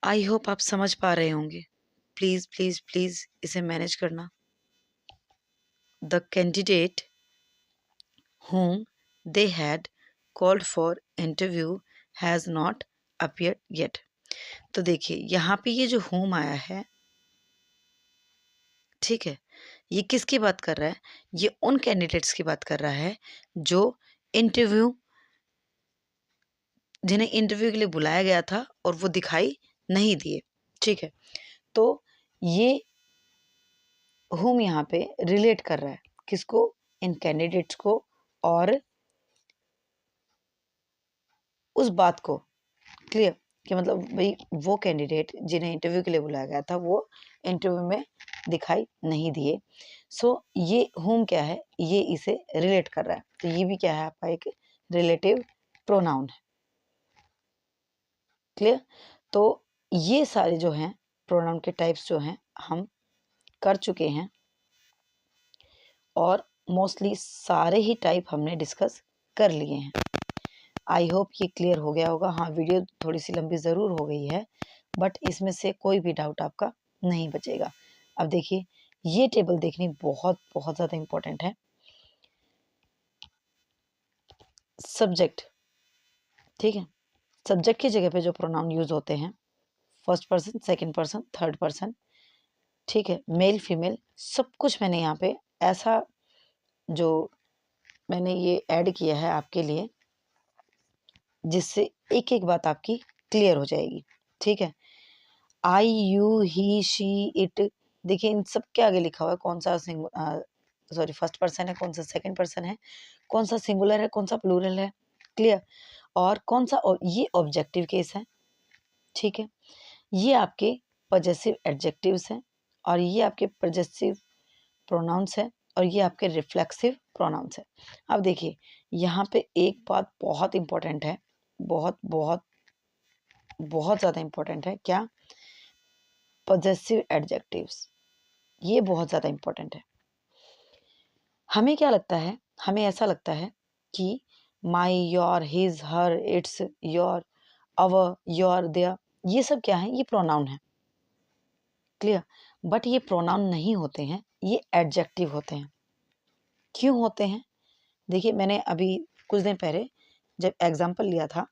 [SPEAKER 1] I hope आप समझ पा रहे होंगे। प्लीज़ प्लीज़ प्लीज़ इसे मैनेज करना। The candidate whom they had called for interview has not appeared yet। तो देखिए यहाँ पे ये जो whom आया है, ठीक है, ये किसकी बात कर रहा है? ये उन कैंडिडेट्स की बात कर रहा है जो इंटरव्यू जिन्हें इंटरव्यू के लिए बुलाया गया था और वो दिखाई नहीं दिए। ठीक है, तो ये हुम यहाँ पे रिलेट कर रहा है किसको? इन कैंडिडेट्स को, और उस बात को। क्लियर? कि मतलब भाई वो कैंडिडेट जिन्हें इंटरव्यू के लिए बुलाया गया था वो इंटरव्यू में दिखाई नहीं दिए। सो ये हुम क्या है? ये इसे रिलेट कर रहा है, तो ये भी क्या है? आपका एक रिलेटिव प्रोनाउन है। क्लियर? तो ये सारे जो हैं प्रोनाउन के टाइप्स जो हैं हम कर चुके हैं, और मोस्टली सारे ही टाइप हमने डिस्कस कर लिए हैं। आई होप ये क्लियर हो गया होगा। हाँ, वीडियो थोड़ी सी लंबी ज़रूर हो गई है, बट इसमें से कोई भी डाउट आपका नहीं बचेगा। अब देखिए, ये टेबल देखनी बहुत बहुत ज़्यादा इम्पोर्टेंट है। सब्जेक्ट, ठीक है, सब्जेक्ट की जगह पे जो प्रोनाउन यूज़ होते हैं, first person, second person, third person, ठीक है, मेल फीमेल, सब कुछ मैंने यहाँ पे ऐसा जो मैंने ये ऐड किया है आपके लिए, जिससे एक एक बात आपकी क्लियर हो जाएगी। ठीक है, आई, यू, ही, शी, इट, देखिए इन सब के आगे लिखा हुआ है कौन सा सॉरी फर्स्ट पर्सन है, कौन सा सेकंड पर्सन है, कौन सा सिंगुलर है, कौन सा प्लूरल है। क्लियर? और कौन सा ये ऑब्जेक्टिव केस है। ठीक है, ये आपके पजेसिव एडजेक्टिव्स हैं, और ये आपके पजेसिव प्रोनाउंस है, और ये आपके रिफ्लेक्सिव प्रोनाउंस है। अब देखिए यहाँ पे एक बात बहुत इंपॉर्टेंट है, बहुत बहुत बहुत ज़्यादा इंपॉर्टेंट है। क्या? पजेसिव एडजेक्टिव्स, ये बहुत ज़्यादा इंपॉर्टेंट है। हमें क्या लगता है? हमें ऐसा लगता है कि my, your, his, her, its, your, our, your, their, ये सब क्या है? ये प्रोनाउन है। क्लियर? बट ये प्रोनाउन नहीं होते हैं, ये एडजेक्टिव होते हैं। क्यों होते हैं? देखिए मैंने अभी कुछ दिन पहले जब एग्जाम्पल लिया था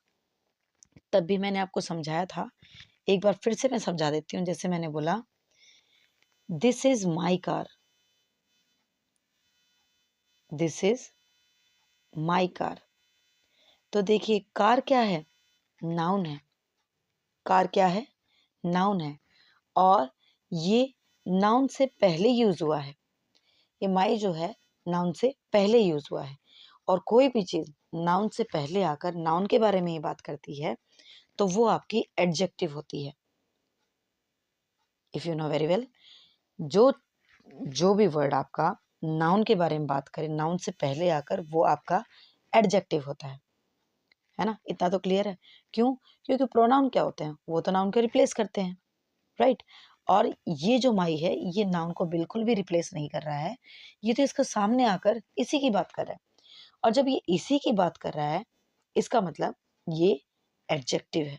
[SPEAKER 1] तब भी मैंने आपको समझाया था, एक बार फिर से मैं समझा देती हूँ। जैसे मैंने बोला this is my car, this is my car. तो देखिए कार क्या है, नाउन है। कार क्या है, नाउन है, और ये नाउन से पहले यूज हुआ है। ये माई जो है नाउन से पहले यूज हुआ है, और कोई भी चीज नाउन से पहले आकर नाउन के बारे में ये बात करती है तो वो आपकी एडजेक्टिव होती है। If you know very well, जो भी वर्ड आपका नाउन के बारे में बात करे नाउन से पहले आकर वो आपका एडजेक्टिव होता है ना। इतना तो क्लियर है। क्यों? क्योंकि प्रोनाउन क्या होते हैं, वो तो नाउन को रिप्लेस करते हैं, राइट। और ये जो माई है ये नाउन को बिल्कुल भी रिप्लेस नहीं कर रहा है, ये तो इसके सामने आकर इसी की बात कर रहा है। और जब ये इसी की बात कर रहा है इसका मतलब ये एडजेक्टिव है।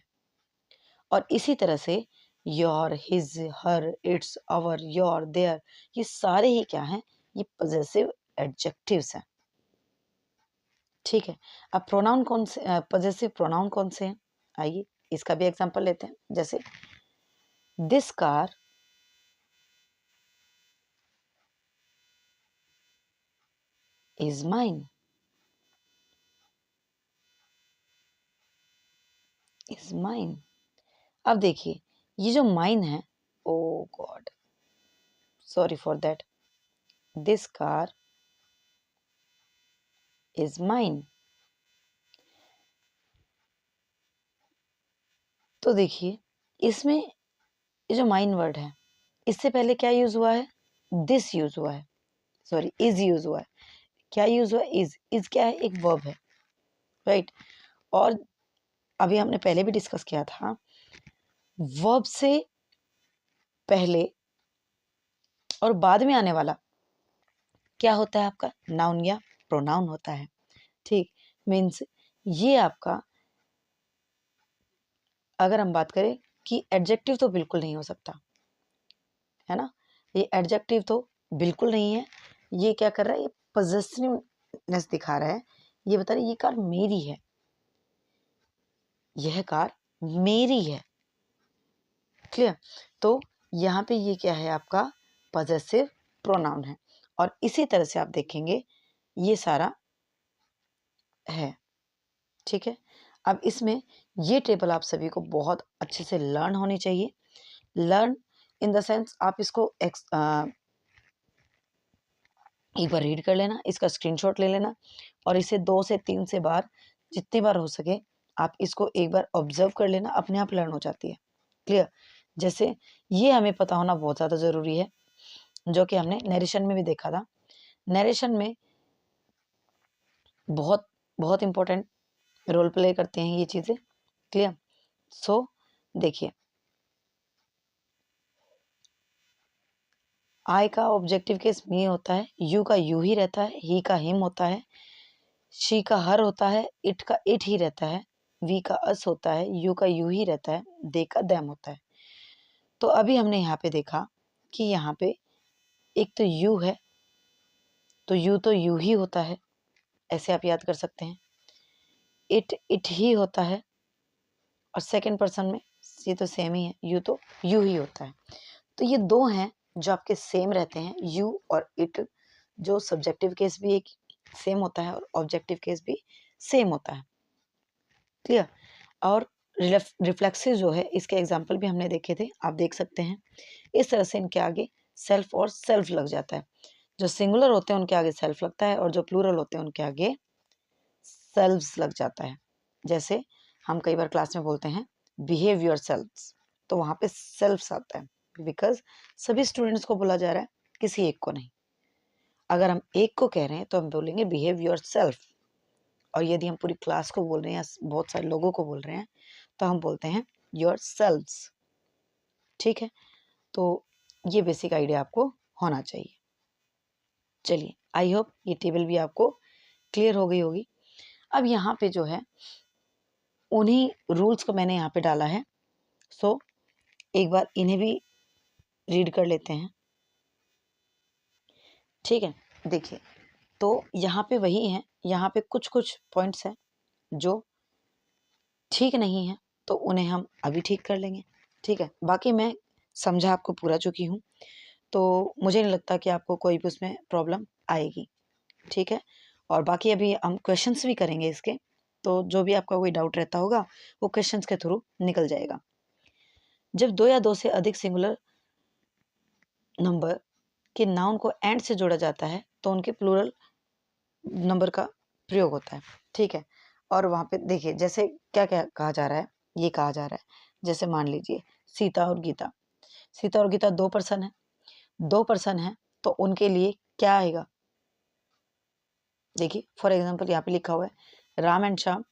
[SPEAKER 1] और इसी तरह से your, his, her, its, our, your, their, ये सारे ही क्या हैं, ये पजेसिव एडजेक्टिव्स हैं। ठीक है। अब प्रोनाउन कौन से, पजेसिव प्रोनाउन कौन से हैं, आइए इसका भी एग्जांपल लेते हैं। जैसे this car is mine, is mine. अब देखिए ये जो माइन है, oh god sorry for that, this car is mine. तो देखिए इसमें ये जो माइन वर्ड है इससे पहले क्या यूज हुआ है, दिस यूज हुआ है, सॉरी इज यूज हुआ है। क्या यूज हुआ, इज क्या है, एक वर्ब है, राइट। और अभी हमने पहले भी डिस्कस किया था, वर्ब से पहले और बाद में आने वाला क्या होता है आपका, नाउन या प्रोनाउन होता है। ठीक, मीन्स ये आपका, अगर हम बात करें कि एडजेक्टिव तो बिल्कुल नहीं हो सकता है ना, ये एडजेक्टिव तो बिल्कुल नहीं है। ये क्या कर रहा है, ये पजेसिवनेस दिखा रहा है, ये बता रहा है ये कार मेरी है, यह कार मेरी है। क्लियर। तो यहाँ पे ये क्या है आपका पजेसिव प्रोनाउन है, और इसी तरह से आप देखेंगे ये सारा है। ठीक है। अब इसमें ये टेबल आप सभी को बहुत अच्छे से लर्न होनी चाहिए। लर्न इन द सेंस आप इसको एक बार रीड कर लेना, इसका स्क्रीनशॉट ले लेना, और इसे 2 से 3 से बार, जितनी बार हो सके आप इसको एक बार ऑब्जर्व कर लेना, अपने आप लर्न हो जाती है। क्लियर। जैसे ये हमें पता होना बहुत ज़्यादा ज़रूरी है, जो कि हमने नरेशन में भी देखा था। नरेशन में बहुत बहुत इंपॉर्टेंट रोल प्ले करते हैं ये चीज़ें। क्लियर। सो देखिए, आई का ऑब्जेक्टिव केस मी होता है, यू का यू ही रहता है, ही का हिम होता है, शी का हर होता है, इट का इट ही रहता है, वी का अस होता है, यू का यू ही रहता है, दे का देम होता है। तो अभी हमने यहाँ पे देखा कि यहाँ पे एक तो यू है, तो यू ही होता है, ऐसे आप याद कर सकते हैं। इट ही होता है, और सेकंड पर्सन में ये तो सेम ही है, यू तो यू ही होता है। तो ये दो हैं जो आपके सेम रहते हैं, यू और इट, जो सब्जेक्टिव केस भी एक सेम होता है और ऑब्जेक्टिव केस भी सेम होता है। क्लियर। और रिफ्लेक्सिव जो है इसके एग्जाम्पल भी हमने देखे थे, आप देख सकते हैं। इस तरह से इनके आगे सेल्फ और सेल्फ लग जाता है। जो सिंगुलर होते हैं उनके आगे सेल्फ लगता है, और जो प्लूरल होते हैं उनके आगे सेल्व्स लग जाता है। जैसे हम कई बार क्लास में बोलते हैं बिहेव योर सेल्व्स, तो वहाँ पे सेल्फ्स आता है, बिकॉज सभी स्टूडेंट्स को बोला जा रहा है, किसी एक को नहीं। अगर हम एक को कह रहे हैं तो हम बोलेंगे बिहेव योर सेल्फ, और यदि हम पूरी क्लास को बोल रहे हैं या बहुत सारे लोगों को बोल रहे हैं तो हम बोलते हैं योर सेल्व्स। ठीक है। तो ये बेसिक आइडिया आपको होना चाहिए। चलिए, आई होप ये टेबल भी आपको क्लियर हो गई होगी। अब यहाँ पे जो है उन्हीं रूल्स को मैंने यहाँ पे डाला है, सो एक बार इन्हें भी रीड कर लेते हैं। ठीक है। देखिए, तो यहाँ पे वही है यहाँ पे कुछ कुछ पॉइंट्स हैं जो ठीक नहीं है, तो उन्हें हम अभी ठीक कर लेंगे, ठीक है। बाकी मैं समझा आपको पूरा चुकी हूँ, तो मुझे नहीं लगता कि आपको कोई भी उसमें प्रॉब्लम आएगी, ठीक है। और बाकी अभी हम क्वेश्चंस भी करेंगे इसके, तो जो भी आपका कोई डाउट रहता होगा वो क्वेश्चंस के थ्रू निकल जाएगा। जब दो या दो से अधिक सिंगुलर नंबर के नाउन को एंड से जोड़ा जाता है तो उनके प्लूरल नंबर का प्रयोग होता है, ठीक है। और वहाँ पे देखिए जैसे क्या क्या कहा जा रहा है, ये कहा जा रहा है, जैसे मान लीजिए सीता और गीता, सीता और गीता दो पर्सन है, दो पर्सन है, तो उनके लिए क्या आएगा, देखिए फॉर एग्जांपल यहाँ पे लिखा हुआ है राम एंड श्याम।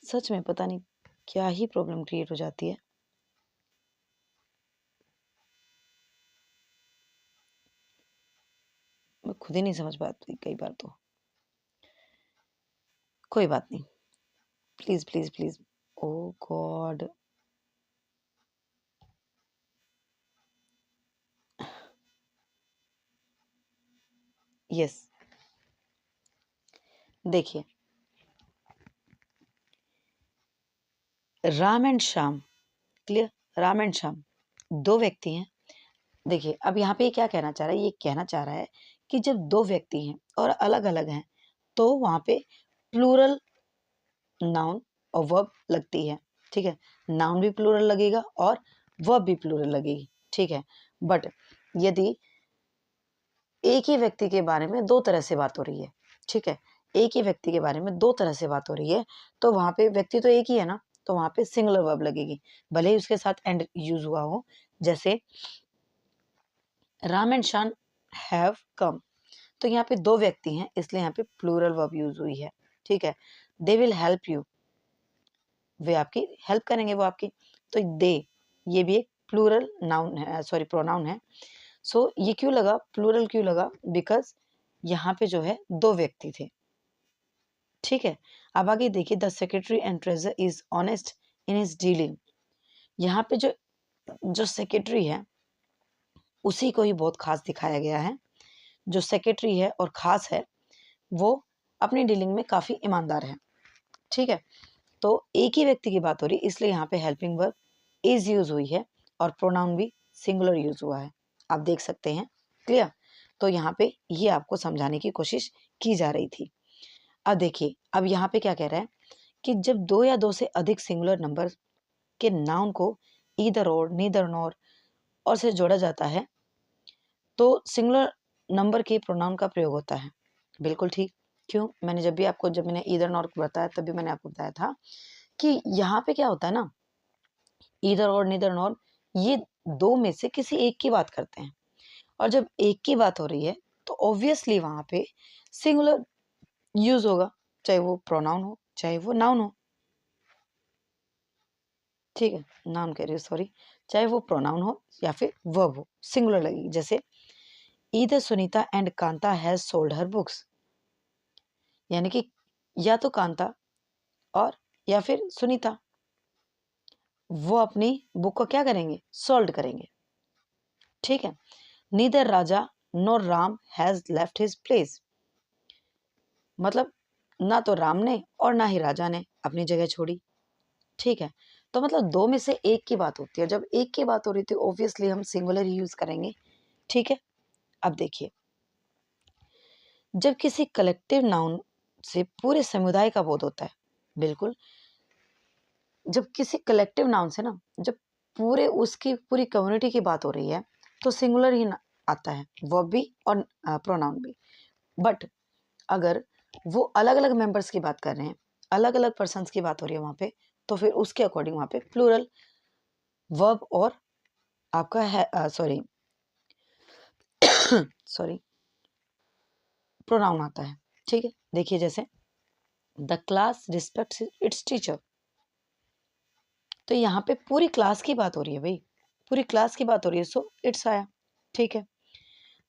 [SPEAKER 1] सच में पता नहीं क्या ही प्रॉब्लम क्रिएट हो जाती है। मैं खुद ही नहीं समझ पाती कई बार, तो कोई बात नहीं, please please please. Oh god, yes, देखिए Ram and Shyam, clear, Ram and Shyam दो व्यक्ति हैं। देखिए अब यहाँ पे क्या कहना चाह रहा है, ये कहना चाह रहा है कि जब दो व्यक्ति हैं और अलग अलग हैं तो वहां पे प्लूरल नाउन और वर्ब लगती है, ठीक है। नाउन भी प्लूरल लगेगा और वर्ब भी प्लूरल लगेगी, ठीक है। बट यदि एक ही व्यक्ति के बारे में दो तरह से बात हो रही है, ठीक है, एक ही व्यक्ति के बारे में दो तरह से बात हो रही है, तो वहां पे व्यक्ति तो एक ही है ना, तो वहां पे सिंगुलर वर्ब लगेगी, भले ही उसके साथ एंड यूज हुआ हो। जैसे राम एंड शान हैव कम, तो यहाँ पे दो व्यक्ति हैं इसलिए यहाँ पे प्लूरल वर्ब यूज हुई है, ठीक है। दे विल हेल्प यू, वे आपकी हेल्प करेंगे, वो आपकी, तो दे ये भी एक प्लूरल नाउन है, सॉरी प्रोनाउन है। सो ये क्यों लगा प्लूरल, क्यों लगा, बिकॉज यहाँ पे जो है दो व्यक्ति थे, ठीक है। अब आगे देखिए the secretary and treasure is honest in his dealing, यहाँ पे जो जो सेक्रेटरी है उसी को ही बहुत खास दिखाया गया है। जो सेक्रेटरी है और खास है वो अपनी डीलिंग में काफी ईमानदार है, ठीक है। तो एक ही व्यक्ति की बात हो रही इसलिए यहाँ पे हेल्पिंग वर्ब इज यूज हुई है और प्रोनाउन भी सिंगुलर यूज हुआ है, आप देख सकते हैं, क्लियर। तो यहाँ पे ये आपको समझाने की कोशिश की जा रही थी। अब देखिए अब यहाँ पे क्या कह रहा है कि जब दो या दो से अधिक सिंगुलर नंबर के नाउन को ईदर और, नीदर नॉर और से जोड़ा जाता है तो सिंगुलर नंबर के प्रोनाउन का प्रयोग होता है, बिल्कुल ठीक। क्यों, मैंने जब मैंने ईदर नॉर बताया तभी मैंने आपको बताया था कि यहाँ पे क्या होता है ना, ईदर और नीदर नॉर ये दो में से किसी एक की बात करते हैं, और जब एक की बात हो रही है तो ऑब्वियसली वहां पे सिंगुलर यूज होगा, चाहे वो प्रोनाउन हो चाहे वो नाउन हो, ठीक है, नाउन कह रही हूँ सॉरी, चाहे वो प्रोनाउन हो या फिर वर्ब हो, सिंगुलर लगेगी। जैसे either Sunita and Kanta has sold her books, यानी कि या तो कांता और या फिर सुनीता वो अपनी बुक को क्या करेंगे, सोल्ड करेंगे, ठीक है। Neither Raja NOR Ram has left his place, मतलब ना तो राम ने और ना ही राजा ने अपनी जगह छोड़ी, ठीक है। तो मतलब दो में से एक की बात होती है, जब एक की बात हो रही थी ऑब्वियसली हम सिंगुलर ही यूज करेंगे, ठीक है। अब देखिए जब किसी कलेक्टिव नाउन से पूरे समुदाय का बोध होता है, बिल्कुल, जब किसी कलेक्टिव नाउन से ना जब पूरे उसकी पूरी कम्युनिटी की बात हो रही है तो सिंगुलर ही आता है, वर्ब भी और प्रोनाउन भी। बट अगर वो अलग अलग मेंबर्स की बात कर रहे हैं, अलग अलग पर्सन्स की बात हो रही है वहां पे, तो फिर उसके अकॉर्डिंग वहां पे प्लूरल वर्ब और आपका है सॉरी सॉरी प्रोनाउन आता है, ठीक है। देखिए जैसे the class respects it's teacher, तो यहाँ पे पूरी क्लास की बात हो रही है भाई, पूरी क्लास की बात हो रही है, सो इट्स आया, ठीक है।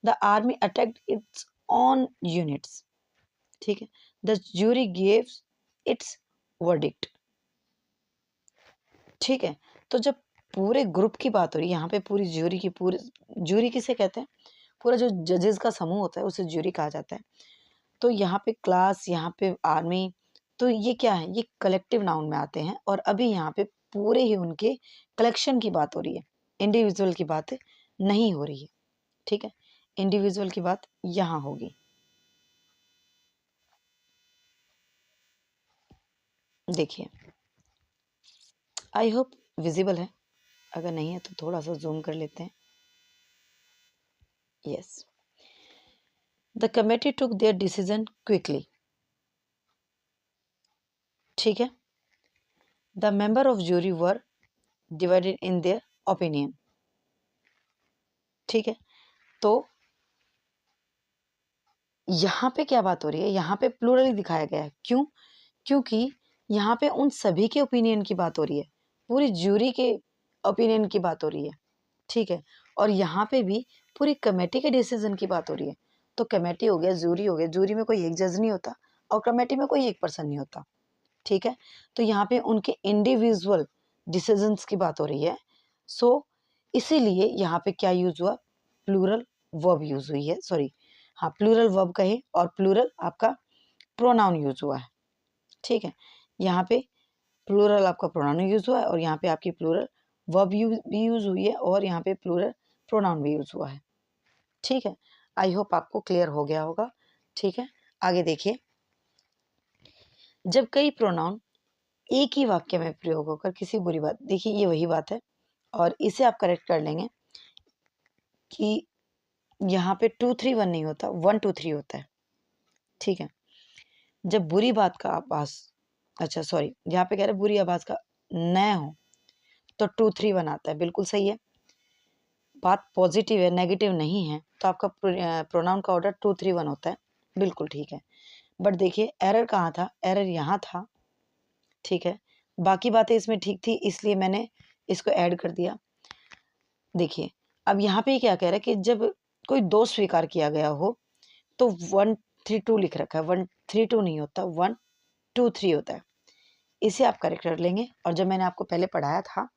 [SPEAKER 1] The army attacked it's on units, ठीक है। The jury gives it's verdict, ठीक है। तो जब पूरे ग्रुप की बात हो रही है यहाँ पे, पूरी ज्यूरी की, पूरी ज्यूरी किसे कहते हैं, पूरा जो जजेस का समूह होता है उसे ज्यूरी कहा जाता है। तो यहाँ पे क्लास, यहाँ पे आर्मी, तो ये क्या है, ये कलेक्टिव नाउन में आते हैं। और अभी यहाँ पे पूरे ही उनके कलेक्शन की बात हो रही है, इंडिविजुअल की बात नहीं हो रही है, ठीक है। इंडिविजुअल की बात यहाँ होगी। देखिए, आई होप विजिबल है, अगर नहीं है तो थोड़ा सा जूम कर लेते हैं। Yes, the committee took there decision quickly, ठीक है। The member of jury were divided in their opinion, ठीक है। तो यहाँ पे क्या बात हो रही है, यहाँ पे प्लूरली दिखाया गया है, क्यों, क्योंकि यहाँ पे उन सभी के ओपिनियन की बात हो रही है, पूरी ज्यूरी के ओपिनियन की बात हो रही है, ठीक है। और यहाँ पे भी पूरी कमेटी के डिसीजन की बात हो रही है। तो कमेटी हो गया, ज्यूरी हो गया, ज्यूरी में कोई एक जज नहीं होता और कमेटी में कोई एक पर्सन नहीं होता, ठीक है। तो यहाँ पे उनके इंडिविजुअल डिसीजंस की बात हो रही है। सो इसीलिए यहाँ पे क्या यूज हुआ, प्लूरल वर्ब यूज हुई है, सॉरी, हाँ प्लूरल वर्ब कहे और प्लूरल आपका प्रोनाउन यूज हुआ है, ठीक है। यहाँ पे प्लूरल आपका प्रोनाउन यूज हुआ है और यहाँ पे आपकी प्लूरल वर्ब भी यूज हुई है और यहाँ पे प्लूरल प्रोनाउन भी यूज हुआ है, ठीक है। आई होप आपको क्लियर हो गया होगा, ठीक है। आगे देखिए, जब कई प्रोनाउन एक ही वाक्य में प्रयोग होकर किसी बुरी बात, देखिए ये वही बात है और इसे आप करेक्ट कर लेंगे कि यहाँ पे 2-3-1 नहीं होता, 1-2-3 होता है, ठीक है। जब बुरी बात का आभास, अच्छा सॉरी, यहाँ पे कह रहे बुरी आवाज का न हो तो 2-3-1 आता है, बिल्कुल सही है। बात पॉजिटिव है, नेगेटिव नहीं है, तो आपका प्रोनाउन का ऑर्डर 2-3-1 होता है, बिल्कुल ठीक है। बट देखिए एरर कहाँ था, एरर यहाँ था, ठीक है। बाकी बातें इसमें ठीक थी, इसलिए मैंने इसको ऐड कर दिया। देखिए अब यहाँ पे क्या कह रहा है कि जब कोई दोष स्वीकार किया गया हो तो 1-3-2 लिख रखा है, 1-3-2 नहीं होता, 1-2-3 होता है। इसे आप करेक्ट कर लेंगे और जब मैंने आपको पहले पढ़ाया था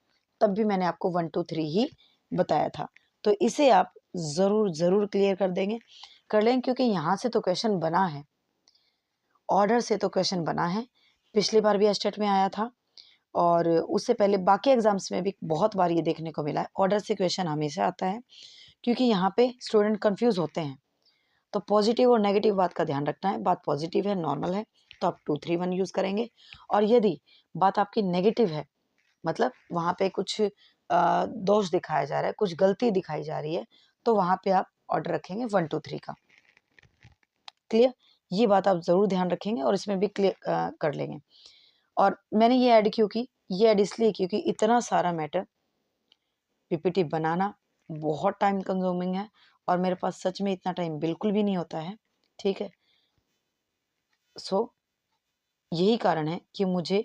[SPEAKER 1] तब भी मैंने आपको 1-2-3 ही बताया था, तो इसे आप ज़रूर ज़रूर क्लियर कर देंगे, कर लेंगे, क्योंकि यहाँ से तो क्वेश्चन बना है, ऑर्डर से तो क्वेश्चन बना है, पिछली बार भी एस्टेट में आया था और उससे पहले बाकी एग्जाम्स में भी बहुत बार ये देखने को मिला है, ऑर्डर से क्वेश्चन हमेशा आता है, क्योंकि यहाँ पे स्टूडेंट कंफ्यूज होते हैं। तो पॉजिटिव और नेगेटिव बात का ध्यान रखना है, बात पॉजिटिव है, नॉर्मल है, तो आप 2-3-1 यूज़ करेंगे। और यदि बात आपकी नेगेटिव है, मतलब वहाँ पे कुछ दोष दिखाया जा रहा है, कुछ गलती दिखाई जा रही है, तो वहाँ पे आप ऑर्डर रखेंगे 1-2-3 का, क्लियर। ये बात आप ज़रूर ध्यान रखेंगे और इसमें भी क्लियर कर लेंगे। और मैंने ये ऐड क्यों की, ये ऐड इसलिए क्योंकि इतना सारा मैटर पीपीटी बनाना बहुत टाइम कंज्यूमिंग है और मेरे पास सच में इतना टाइम बिल्कुल भी नहीं होता है, ठीक है। सो यही कारण है कि मुझे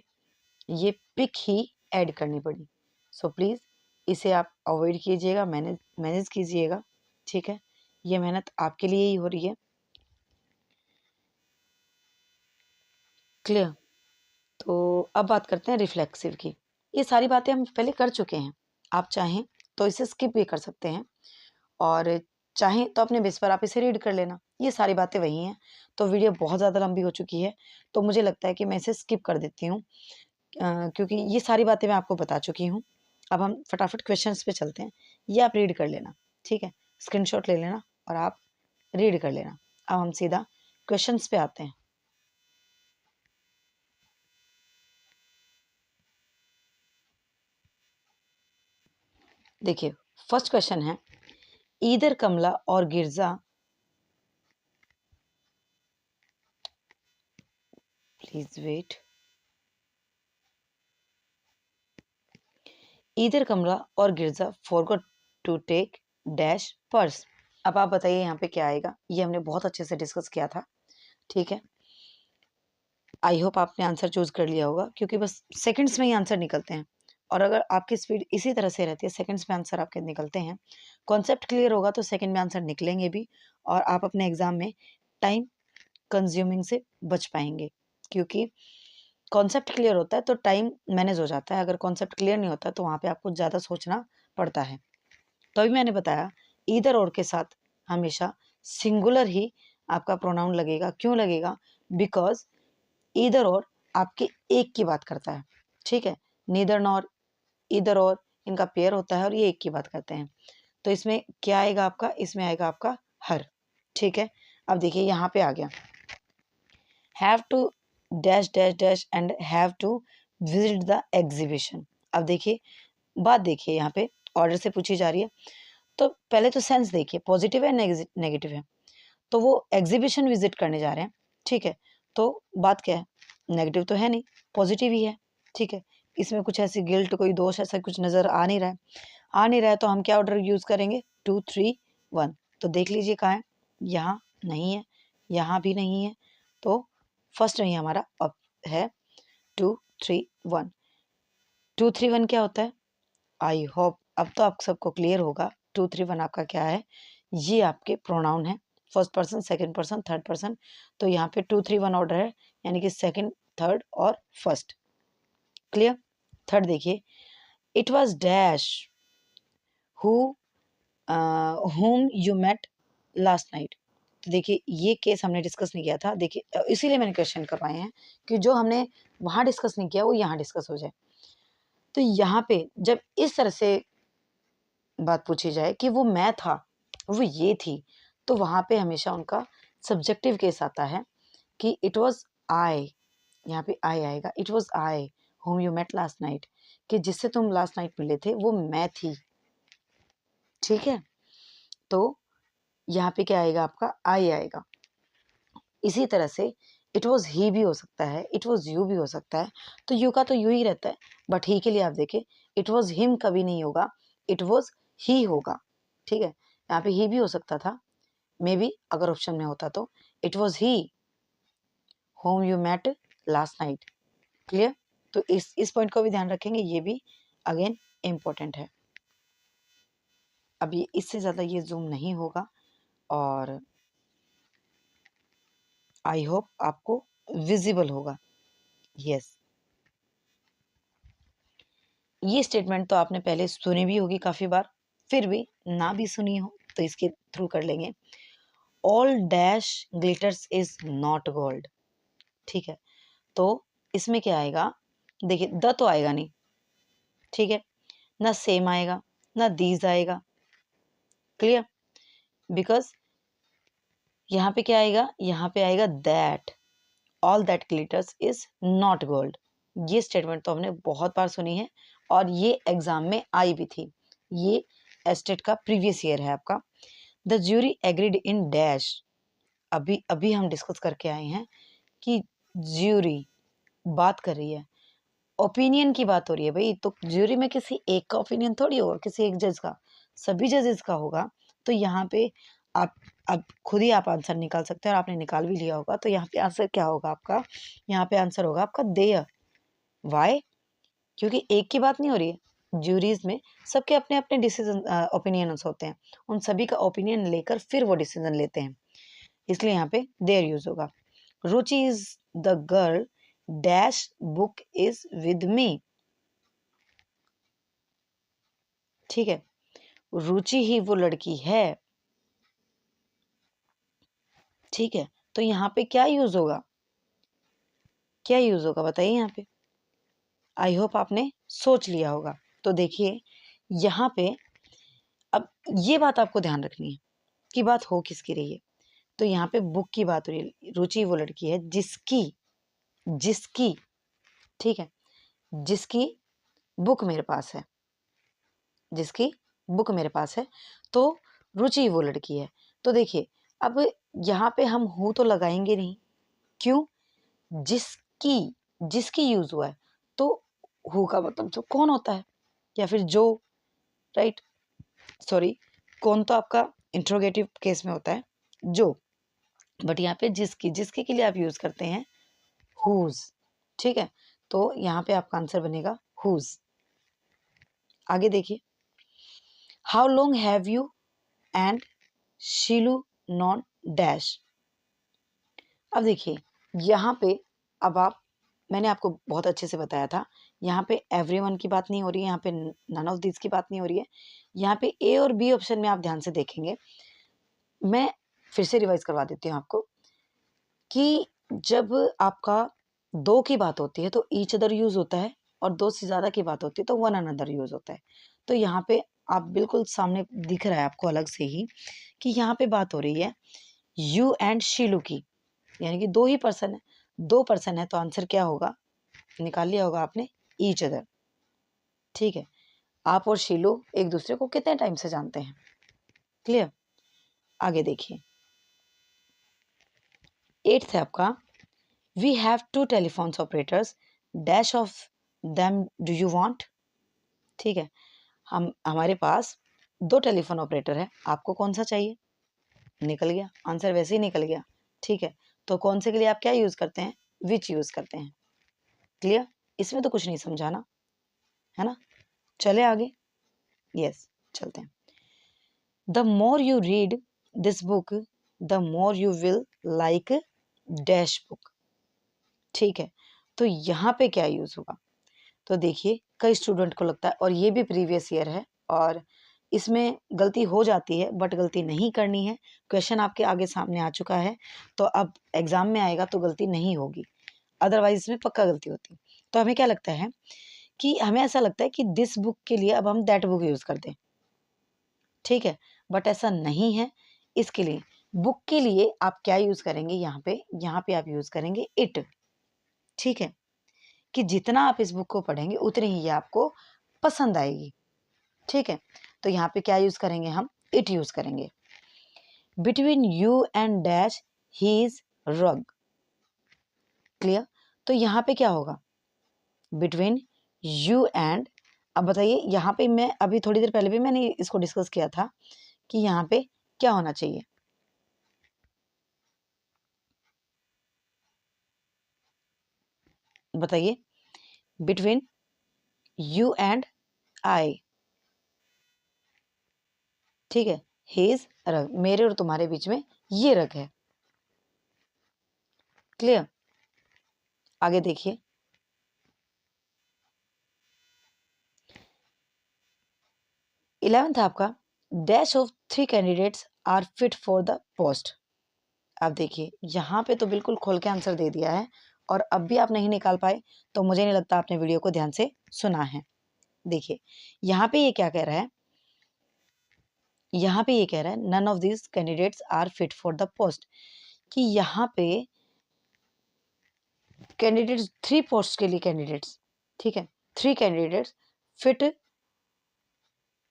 [SPEAKER 1] ये पिक ही ऐड करनी पड़ी। सो प्लीज़ इसे आप अवॉइड कीजिएगा, मैनेज कीजिएगा, ठीक है। ये मेहनत आपके लिए ही हो रही है, क्लियर। तो अब बात करते हैं रिफ्लेक्सिव की। ये सारी बातें हम पहले कर चुके हैं, आप चाहें तो इसे स्किप भी कर सकते हैं और चाहें तो अपने बेस पर आप इसे रीड कर लेना, ये सारी बातें वही हैं। तो वीडियो बहुत ज़्यादा लंबी हो चुकी है, तो मुझे लगता है कि मैं इसे स्किप कर देती हूँ, क्योंकि ये सारी बातें मैं आपको बता चुकी हूँ। अब हम फटाफट क्वेश्चंस पे चलते हैं, ये आप रीड कर लेना, ठीक है। स्क्रीनशॉट ले लेना और आप रीड कर लेना। अब हम सीधा क्वेश्चंस पे आते हैं। देखिए फर्स्ट क्वेश्चन है, ईदर कमला और Girja, please wait, either Kamla और Girja forgot to take dash purse. अब आप बताइए यहाँ पे क्या आएगा, ये हमने बहुत अच्छे से डिस्कस किया था, ठीक है। आई होप आपने आंसर चूज कर लिया होगा, क्योंकि बस सेकंड्स में ही आंसर निकलते हैं और अगर आपकी स्पीड इसी तरह से रहती है, सेकंड्स में आंसर आपके निकलते हैं, कॉन्सेप्ट क्लियर होगा तो सेकंड में आंसर निकलेंगे भी और आप अपने एग्जाम में टाइम कंज्यूमिंग से बच पाएंगे, क्योंकि कॉन्सेप्ट क्लियर होता है तो टाइम मैनेज हो जाता है, अगर कॉन्सेप्ट क्लियर नहीं होता तो वहाँ पे आपको ज़्यादा सोचना पड़ता है। तो अभी मैंने बताया ईदर और के साथ हमेशा सिंगुलर ही आपका प्रोनाउन लगेगा। क्यों लगेगा? बिकॉज ईदर और आपके एक की बात करता है, ठीक है। नीदर नॉर, ईदर और इनका पेयर होता है और ये एक की बात करते हैं। तो इसमें क्या आएगा आपका? इसमें आएगा आपका हर, ठीक है। अब देखिए यहाँ पे आ गया have to dash dash dash and have to visit the exhibition. अब देखिए बात देखिए, यहाँ पे ऑर्डर से पूछी जा रही है तो पहले तो सेंस देखिए, पॉजिटिव है नेगेटिव है। तो वो एग्जीबिशन विजिट करने जा रहे हैं, ठीक है। तो बात क्या है? नेगेटिव तो है नहीं, पॉजिटिव ही है, ठीक है। इसमें कुछ ऐसी गिल्ट, कोई दोष ऐसा कुछ नज़र आ नहीं रहा है। आ नहीं रहा है तो हम क्या ऑर्डर यूज़ करेंगे? 2 3 1। तो देख लीजिए कहाँ है, यहाँ नहीं है, यहाँ भी नहीं है। तो फर्स्ट में ही हमारा अब है 2 3 1। 2 3 1 क्या होता है? आई होप अब तो आप सबको क्लियर होगा 2 3 1 आपका क्या है। ये आपके प्रोनाउन है, first person, second person, third person. तो यहाँ पे 2 3 1 ऑर्डर है, यानी कि सेकंड, थर्ड और फर्स्ट। क्लियर? थर्ड देखिए, it was dash who whom you met last night। तो देखिए ये केस हमने डिस्कस नहीं किया था, देखिए इसीलिए मैंने क्वेश्चन करवाए हैं कि जो हमने वहाँ डिस्कस नहीं किया वो यहाँ डिस्कस हो जाए। तो यहाँ पे जब इस तरह से बात पूछी जाए कि वो मैं था, वो ये थी, तो वहाँ पे हमेशा उनका सब्जेक्टिव केस आता है कि इट वॉज आई। यहाँ पे आई आएगा, it was I whom you met last night, कि जिससे तुम लास्ट नाइट मिले थे वो मैं थी, ठीक है। तो यहाँ पे क्या आएगा आपका? आई आएगा। इसी तरह से इट वॉज ही भी हो सकता है, इट वॉज यू भी हो सकता है। तो यू का तो यू ही रहता है, बट ही के लिए आप देखें इट वॉज हिम कभी नहीं होगा, इट वॉज ही होगा, ठीक है। यहाँ पे ही भी हो सकता था, मे बी अगर ऑप्शन में होता तो it was he whom you met last night. Clear? तो इस पॉइंट को भी ध्यान रखेंगे, ये भी अगेन इम्पोर्टेंट है। अभी इससे ज़्यादा ये जूम नहीं होगा और आई होप आपको विजिबल होगा। यस, ये स्टेटमेंट तो आपने पहले सुनी भी होगी काफ़ी बार, फिर भी ना भी सुनी हो तो इसके थ्रू कर लेंगे। All dash glitters is not gold, ठीक है। तो इसमें क्या आएगा? देखिए द तो आएगा नहीं, ठीक है, ना सेम आएगा, ना दीज आएगा। क्लियर? बिकॉज यहाँ पे क्या आएगा? यहाँ पे आएगा that all that glitters is not gold. ये स्टेटमेंट तो हमने बहुत बार सुनी है और ये एग्जाम में आई भी थी। ये एस्टेट का प्रीवियस ईयर है आपका। The jury agreed in dash, अभी अभी हम डिस्कस करके आए हैं कि ज्यूरी बात कर रही है, ओपिनियन की बात हो रही है भाई। तो ज्यूरी में किसी एक का ओपिनियन थोड़ी होगा, किसी एक जज का, सभी जजेस का होगा। तो यहाँ पे आप अब खुद ही आप आंसर निकाल सकते हैं और आपने निकाल भी लिया होगा। तो यहाँ पे आंसर क्या होगा आपका? यहाँ पे आंसर होगा आपका देयर। वाई? क्योंकि एक की बात नहीं हो रही है, ज्यूरीज में सबके अपने अपने डिसीजन ओपिनियंस होते हैं, उन सभी का ओपिनियन लेकर फिर वो डिसीजन लेते हैं, इसलिए यहाँ पे देयर यूज होगा। Ruchi is the girl dash book is with me, ठीक है। रुचि ही वो लड़की है, ठीक है। तो यहाँ पे क्या यूज होगा? क्या यूज होगा बताइए यहाँ पे? आई होप आपने सोच लिया होगा। तो देखिए यहाँ पे अब ये बात आपको ध्यान रखनी है कि बात हो किसकी रही है। तो यहाँ पे बुक की बात हो रही है, रुचि वो लड़की है जिसकी जिसकी ठीक है, जिसकी बुक मेरे पास है, जिसकी बुक मेरे पास है। तो रुचि वो लड़की है। तो देखिए अब यहाँ पे हम हूँ तो लगाएंगे नहीं, क्यों? जिसकी, जिसकी यूज हुआ है तो हु का मतलब जो कौन होता है या फिर जो, राइट। सॉरी, कौन तो आपका इंट्रोगेटिव केस में होता है जो, बट यहाँ पे जिसकी, जिसके के लिए आप यूज करते हैं हुज, ठीक है। तो यहाँ पे आपका आंसर बनेगा हुज। आगे देखिए, how long have you and शीलू non dash. अब देखिए यहाँ पे अब आप मैंने आपको बहुत अच्छे से बताया था, यहाँ पे एवरीवन की बात नहीं हो रही है, यहाँ पे नन ऑफ दिस की बात नहीं हो रही है। यहाँ पे ए और बी ऑप्शन में आप ध्यान से देखेंगे, मैं फिर से रिवाइज करवा देती हूँ आपको कि जब आपका दो की बात होती है तो ईच अदर यूज होता है, और दो से ज्यादा की बात होती है तो वन अनदर यूज होता है। तो यहाँ पे आप बिल्कुल सामने दिख रहा है आपको अलग से ही कि यहाँ पे बात हो रही है यू एंड शीलू की, यानी कि दो ही पर्सन है, दो पर्सन है, तो आंसर क्या होगा, निकाल लिया होगा आपने, ईच अदर। ठीक है, आप और शीलू एक दूसरे को कितने टाइम से जानते हैं? क्लियर? आगे देखिए, 8th है आपका, we have 2 telephones operators, dash of them do you want. ठीक है, हमारे पास 2 टेलीफोन ऑपरेटर है, आपको कौन सा चाहिए? निकल गया आंसर, वैसे ही निकल गया। ठीक है, तो कौन से के लिए आप क्या यूज करते हैं? विच यूज करते हैं। क्लियर? इसमें तो कुछ नहीं समझाना है ना, चले आगे। यस, चलते हैं। The more you read this book the more you will like dash book. ठीक है, तो यहाँ पे क्या यूज होगा? तो देखिए, कई स्टूडेंट को लगता है, और ये भी प्रीवियस ईयर है और इसमें गलती हो जाती है, बट गलती नहीं करनी है। क्वेश्चन आपके आगे सामने आ चुका है, तो अब एग्जाम में आएगा तो गलती नहीं होगी, अदरवाइज इसमें पक्का गलती होती है। तो हमें क्या लगता है कि हमें ऐसा लगता है कि दिस बुक के लिए अब हम दैट बुक यूज कर दें। ठीक है, बट ऐसा नहीं है। इसके लिए बुक के लिए आप क्या यूज करेंगे? यहाँ पे आप यूज करेंगे इट। ठीक है, कि जितना आप इस बुक को पढ़ेंगे उतनी ही ये आपको पसंद आएगी। ठीक है, तो यहाँ पे क्या यूज करेंगे? हम इट यूज करेंगे। Between you and dash his rug. Clear? तो यहाँ पे क्या होगा? बिटवीन यू एंड, अब बताइए, यहाँ पे मैं अभी थोड़ी देर पहले भी मैंने इसको डिस्कस किया था कि यहाँ पे क्या होना चाहिए। बताइए, बिटवीन यू एंड आई। ठीक है, हिज रग, मेरे और तुम्हारे बीच में ये रग है। क्लियर? आगे देखिए, 11th आपका, dash of 3 candidates are fit for the post. अब देखिए, यहाँ पे तो बिल्कुल खोल के आंसर दे दिया है, और अब भी आप नहीं निकाल पाए तो मुझे नहीं लगता आपने वीडियो को ध्यान से सुना है। देखिए, यहाँ पे ये क्या कह रहा है? यहाँ पे ये कह रहा है none of this candidates are fit for the post, कि यहाँ पे कैंडिडेट्स 3 पोस्ट के लिए कैंडिडेट्स, ठीक है, 3 कैंडिडेट्स फिट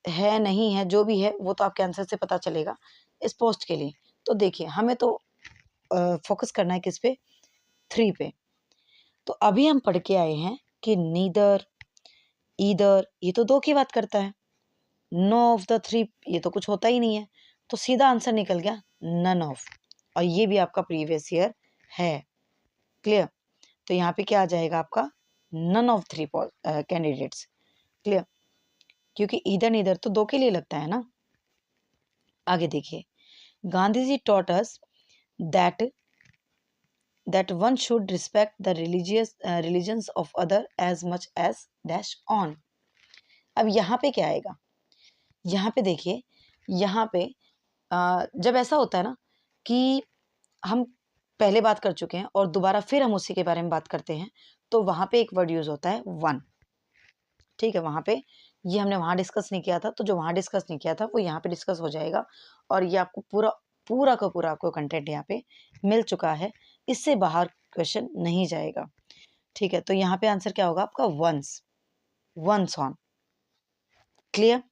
[SPEAKER 1] है नहीं है, जो भी है वो तो आपके आंसर से पता चलेगा इस पोस्ट के लिए। तो देखिए, हमें तो फोकस करना है किस पे? 3 पे। तो अभी हम पढ़ के आए हैं कि नीदर, ईदर, ये तो 2 की बात करता है। नो ऑफ द 3, ये तो कुछ होता ही नहीं है, तो सीधा आंसर निकल गया नन ऑफ, और ये भी आपका प्रीवियस ईयर है। क्लियर? तो यहाँ पे क्या आ जाएगा आपका? None of 3 candidates. क्लियर? क्योंकि ईदर नीदर तो 2 के लिए लगता है ना। आगे देखिए, Gandhi ji taught us that one should respect the religions of other as much as dash on। अब यहाँ पे क्या आएगा? यहाँ पे देखिए, यहाँ पे जब ऐसा होता है ना कि हम पहले बात कर चुके हैं और दोबारा फिर हम उसी के बारे में बात करते हैं, तो वहां पे एक वर्ड यूज होता है वन। ठीक है, वहां पे ये हमने वहां डिस्कस नहीं किया था, तो जो वहां डिस्कस नहीं किया था वो यहाँ पे डिस्कस हो जाएगा, और ये आपको पूरा पूरा का पूरा आपको कंटेंट यहाँ पे मिल चुका है, इससे बाहर क्वेश्चन नहीं जाएगा। ठीक है, तो यहाँ पे आंसर क्या होगा आपका? Once, once on. Clear?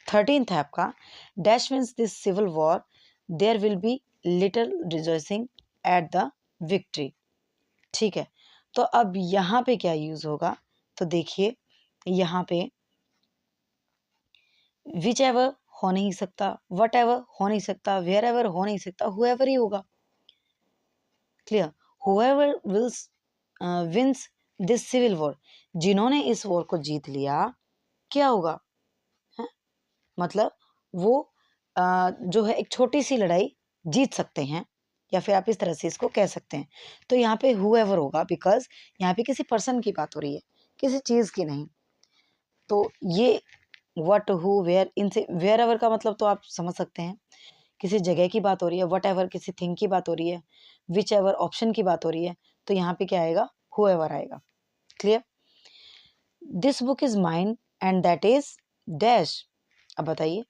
[SPEAKER 1] 13th है आपका, dash means this civil war there will be little rejoicing at the victory. ठीक है, तो अब यहाँ पे क्या यूज होगा? तो देखिए, यहाँ पे विच एवर हो नहीं सकता, वट एवर हो नहीं सकता, वेयर एवर हो नहीं सकता, हुएवर ही होगा। Clear? Whoever wins this civil war, जिन्होंने इस वॉर को जीत लिया, क्या होगा? है? मतलब वो जो है एक छोटी सी लड़ाई जीत सकते हैं। या फिर आप इस तरह से इसको कह सकते हैं। तो यहाँ पे whoever होगा, बिकॉज यहाँ पे किसी पर्सन की बात हो रही है, किसी चीज़ की नहीं। तो ये वट, हु, वेयर, इनसे वेयर एवर का मतलब तो आप समझ सकते हैं, किसी जगह की बात हो रही है, वट एवर किसी थिंग की बात हो रही है, विच एवर ऑप्शन की बात हो रही है, तो यहाँ पे क्या आएगा, whoever आएगा। Clear. This book is mine and that is dash. अब बताइए,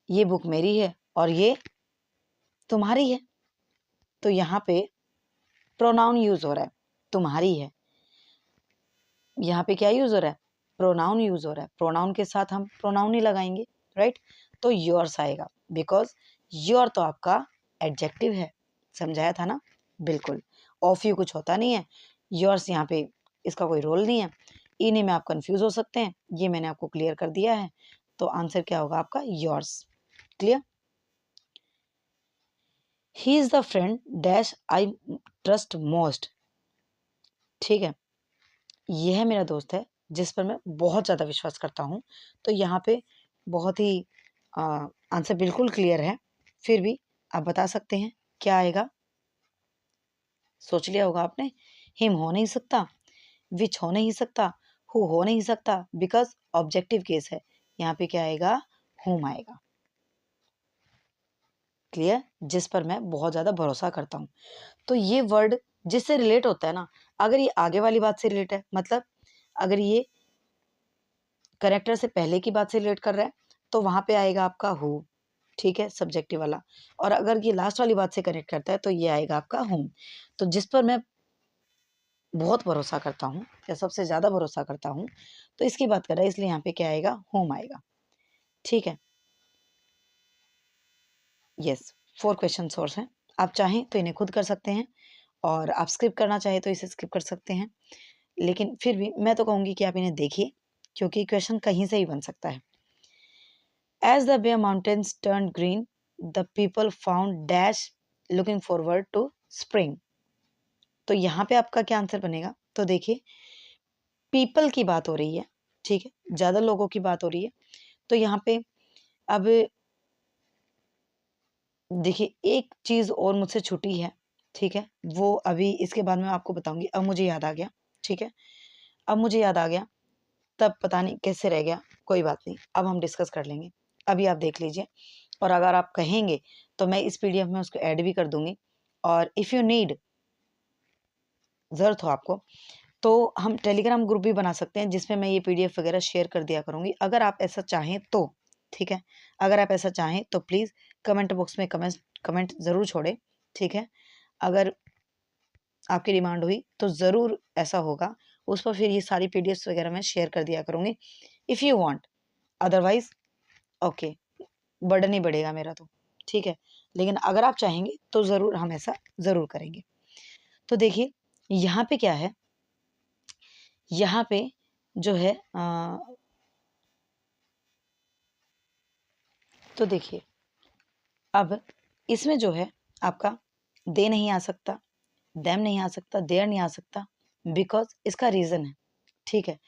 [SPEAKER 1] ये बुक मेरी है और ये तुम्हारी है, तो यहाँ पे प्रोनाउन यूज हो रहा है, तुम्हारी है। यहाँ पे क्या यूज हो रहा है, प्रोनाउन यूज हो रहा है। प्रोनाउन के साथ हम प्रोनाउन ही लगाएंगे, राइट। तो योर्स आएगा, बिकॉज योर तो आपका एडजेक्टिव है, समझाया था ना, बिल्कुल। ऑफ यू कुछ होता नहीं है, योर्स यहाँ पे इसका कोई रोल नहीं है। इन्हीं में आप कंफ्यूज हो सकते हैं, ये मैंने आपको क्लियर कर दिया है। तो आंसर क्या होगा आपका, yours. Clear. He is the friend dash I trust most. ठीक है, यह मेरा दोस्त है जिस पर मैं बहुत ज़्यादा विश्वास करता हूँ। तो यहाँ पे बहुत ही आंसर बिल्कुल क्लियर है, फिर भी आप बता सकते हैं क्या आएगा। सोच लिया होगा आपने, हिम हो नहीं सकता, विच हो नहीं सकता, हु हो नहीं सकता, बिकॉज ऑब्जेक्टिव केस है। यहाँ पे क्या आएगा, हुम आएगा। क्लियर, जिस पर मैं बहुत ज़्यादा भरोसा करता हूँ। तो ये वर्ड जिससे रिलेट होता है ना, अगर ये आगे वाली बात से रिलेट है, मतलब अगर ये करेक्टर से पहले की बात से रिलेट कर रहा है, तो वहां पे आएगा आपका हु, ठीक है, सब्जेक्टिव वाला। और अगर ये लास्ट वाली बात से कनेक्ट करता है, तो ये आएगा आपका हुम। तो जिस पर मैं बहुत भरोसा करता हूँ या सबसे ज्यादा भरोसा करता हूँ, तो इसकी बात कर रहा है, इसलिए यहाँ पे क्या आएगा, हुम आएगा। ठीक है, यस। 4 क्वेश्चन सोर्स हैं, आप चाहें तो इन्हें खुद कर सकते हैं, और आप स्किप करना चाहें तो इसे स्किप कर सकते हैं। लेकिन फिर भी मैं तो कहूँगी कि आप इन्हें देखिए, क्योंकि क्वेश्चन कहीं से ही बन सकता है। As the Bear Mountains turned green, the people found dash looking forward to spring. तो यहाँ पे आपका क्या आंसर बनेगा, तो देखिए पीपल की बात हो रही है, ठीक है, ज्यादा लोगों की बात हो रही है। तो यहाँ पे अब देखिए एक चीज और मुझसे छूटी है, ठीक है, वो अभी इसके बाद मैं आपको बताऊंगी। अब मुझे याद आ गया, ठीक है, अब मुझे याद आ गया, तब पता नहीं कैसे रह गया, कोई बात नहीं, अब हम डिस्कस कर लेंगे। अभी आप देख लीजिए, और अगर आप कहेंगे तो मैं इस पीडीएफ में उसको ऐड भी कर दूंगी। और इफ़ यू नीड, ज़रूरत हो आपको, तो हम टेलीग्राम ग्रुप भी बना सकते हैं, जिसमें मैं ये पीडीएफ वगैरह शेयर कर दिया करूँगी, अगर आप ऐसा चाहें तो। ठीक है, अगर आप ऐसा चाहें तो प्लीज़ कमेंट बॉक्स में कमेंट ज़रूर छोड़ें। ठीक है, अगर आपकी डिमांड हुई तो ज़रूर ऐसा होगा, उस पर फिर ये सारी पीडीएफ वगैरह मैं शेयर कर दिया करूँगी, if you want. Otherwise okay, burden ही बढ़ेगा मेरा तो, ठीक है। लेकिन अगर आप चाहेंगे तो ज़रूर हम ऐसा ज़रूर करेंगे। तो देखिए यहाँ पे क्या है, यहाँ पे जो है तो देखिए अब इसमें जो है आपका दे नहीं आ सकता, देम नहीं आ सकता, देयर नहीं आ सकता, बिकॉज इसका रीज़न है। ठीक है,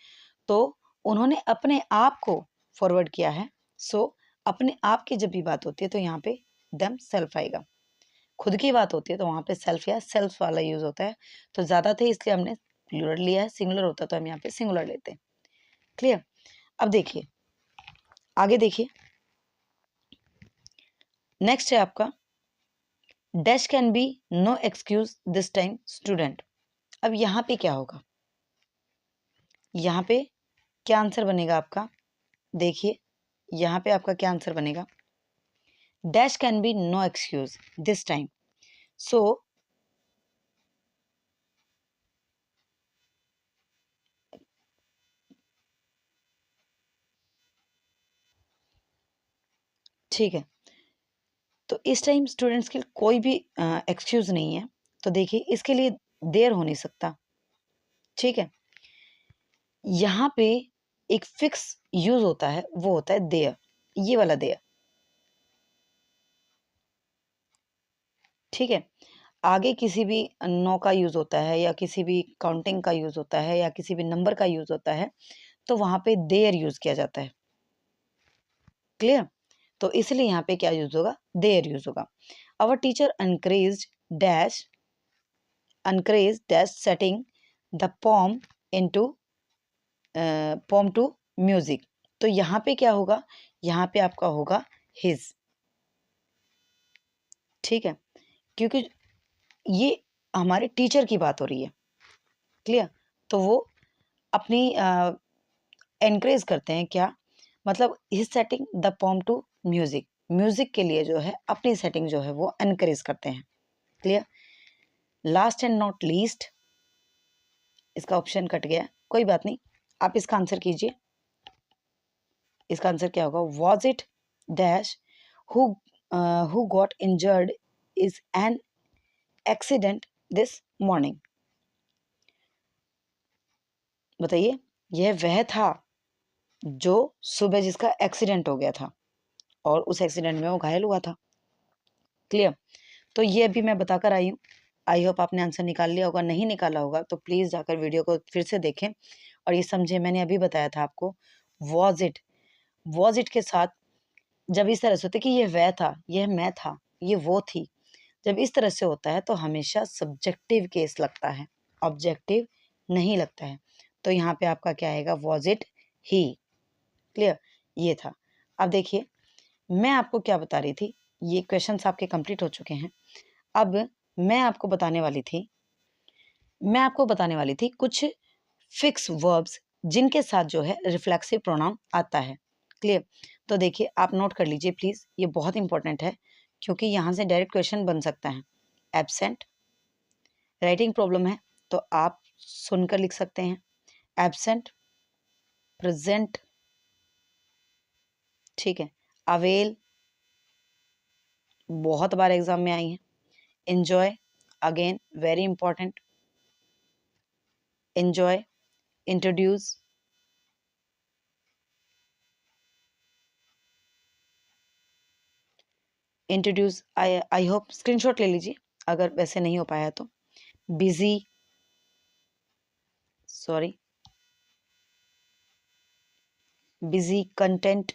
[SPEAKER 1] तो उन्होंने अपने आप को फॉरवर्ड किया है। सो अपने आप की जब भी बात होती है तो यहाँ पे देम सेल्फ आएगा। खुद की बात होती है तो वहाँ पे सेल्फ या सेल्फ वाला यूज होता है। तो ज़्यादा थे इसलिए हमने प्लूरल लिया है, सिंगुलर होता तो हम यहाँ पे सिंगुलर लेते हैं। क्लियर। अब देखिए आगे, देखिए नेक्स्ट है आपका dash can be no excuse this time student. अब यहाँ पे क्या होगा, यहाँ पे क्या आंसर बनेगा आपका, देखिए यहाँ पे आपका क्या आंसर बनेगा, dash can be no excuse this time. So ठीक है, तो इस टाइम स्टूडेंट्स के लिए कोई भी एक्सक्यूज नहीं है। तो देखिए इसके लिए देर हो नहीं सकता। ठीक है, यहाँ पे एक फिक्स यूज होता है, वो होता है देयर, ये वाला देयर। ठीक है, आगे किसी भी नो का यूज होता है, या किसी भी काउंटिंग का यूज होता है, या किसी भी नंबर का यूज होता है, तो वहां पे देयर यूज किया जाता है। क्लियर, तो इसलिए यहाँ पे क्या यूज होगा, देयर यूज होगा। Our teacher encouraged dash setting the poem to music। तो यहाँ पे क्या होगा, यहाँ पे आपका होगा his, ठीक है, क्योंकि ये हमारे टीचर की बात हो रही है, क्लियर। तो वो अपनी एनकरेज करते हैं, क्या मतलब, his setting the poem to music, music के लिए जो है अपनी सेटिंग जो है वो एनकरेज करते हैं, clear. Last and not least, इसका ऑप्शन कट गया, कोई बात नहीं, आप इसका आंसर कीजिए। इसका आंसर क्या होगा, was it dash who got injured is an accident this morning. बताइए, यह वह था जो सुबह जिसका एक्सीडेंट हो गया था और उस एक्सीडेंट में वो घायल हुआ था, क्लियर। तो ये अभी मैं बताकर आई हूँ, आई होप आपने आंसर निकाल लिया होगा, नहीं निकाला होगा तो प्लीज़ जाकर वीडियो को फिर से देखें और ये समझे। मैंने अभी बताया था आपको, वॉज इट के साथ जब इस तरह से होता है कि ये वह था, यह मैं था, ये वो थी, जब इस तरह से होता है तो हमेशा सब्जेक्टिव केस लगता है, ऑब्जेक्टिव नहीं लगता है। तो यहाँ पे आपका क्या आएगा, वॉज इट ही, क्लियर, ये था। अब देखिए, मैं आपको क्या बता रही थी, ये क्वेश्चंस आपके कंप्लीट हो चुके हैं। अब मैं आपको बताने वाली थी कुछ फिक्स वर्ब्स जिनके साथ जो है रिफ्लेक्सिव प्रोनाउन आता है, क्लियर। तो देखिए, आप नोट कर लीजिए प्लीज़, ये बहुत इंपॉर्टेंट है क्योंकि यहाँ से डायरेक्ट क्वेश्चन बन सकता है। एब्सेंट, राइटिंग प्रॉब्लम है तो आप सुनकर लिख सकते हैं। एब्सेंट, प्रेजेंट, ठीक है। अवेल, बहुत बार एग्जाम में आई है। Enjoy, again very important, enjoy. Introduce, I hope screenshot ले लीजिए अगर वैसे नहीं हो पाया तो। Busy, sorry, busy. Content,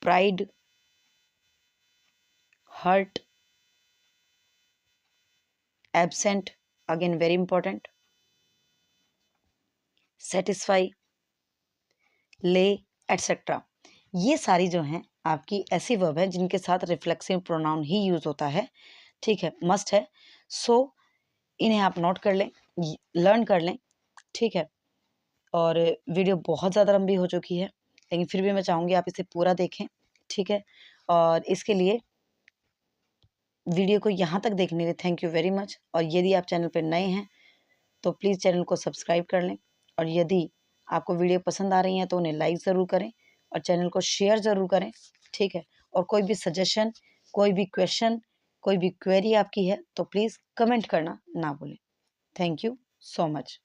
[SPEAKER 1] pride, hurt, absent, again very important, satisfy, ले, एटसेट्रा। ये सारी जो हैं आपकी ऐसी वर्ब हैं जिनके साथ रिफ्लेक्सिव प्रोनाउन ही यूज होता है, ठीक है, मस्ट है। सो इन्हें आप नोट कर लें, लर्न कर लें, ठीक है। और वीडियो बहुत ज़्यादा लंबी हो चुकी है लेकिन फिर भी मैं चाहूँगी आप इसे पूरा देखें, ठीक है। और इसके लिए वीडियो को यहाँ तक देखने के लिए थैंक यू वेरी मच। और यदि आप चैनल पर नए हैं तो प्लीज़ चैनल को सब्सक्राइब कर लें, और यदि आपको वीडियो पसंद आ रही हैं तो उन्हें लाइक ज़रूर करें और चैनल को शेयर ज़रूर करें, ठीक है। और कोई भी सजेशन, कोई भी क्वेश्चन, कोई भी क्वेरी आपकी है तो प्लीज़ कमेंट करना ना भूलें। Thank you so much.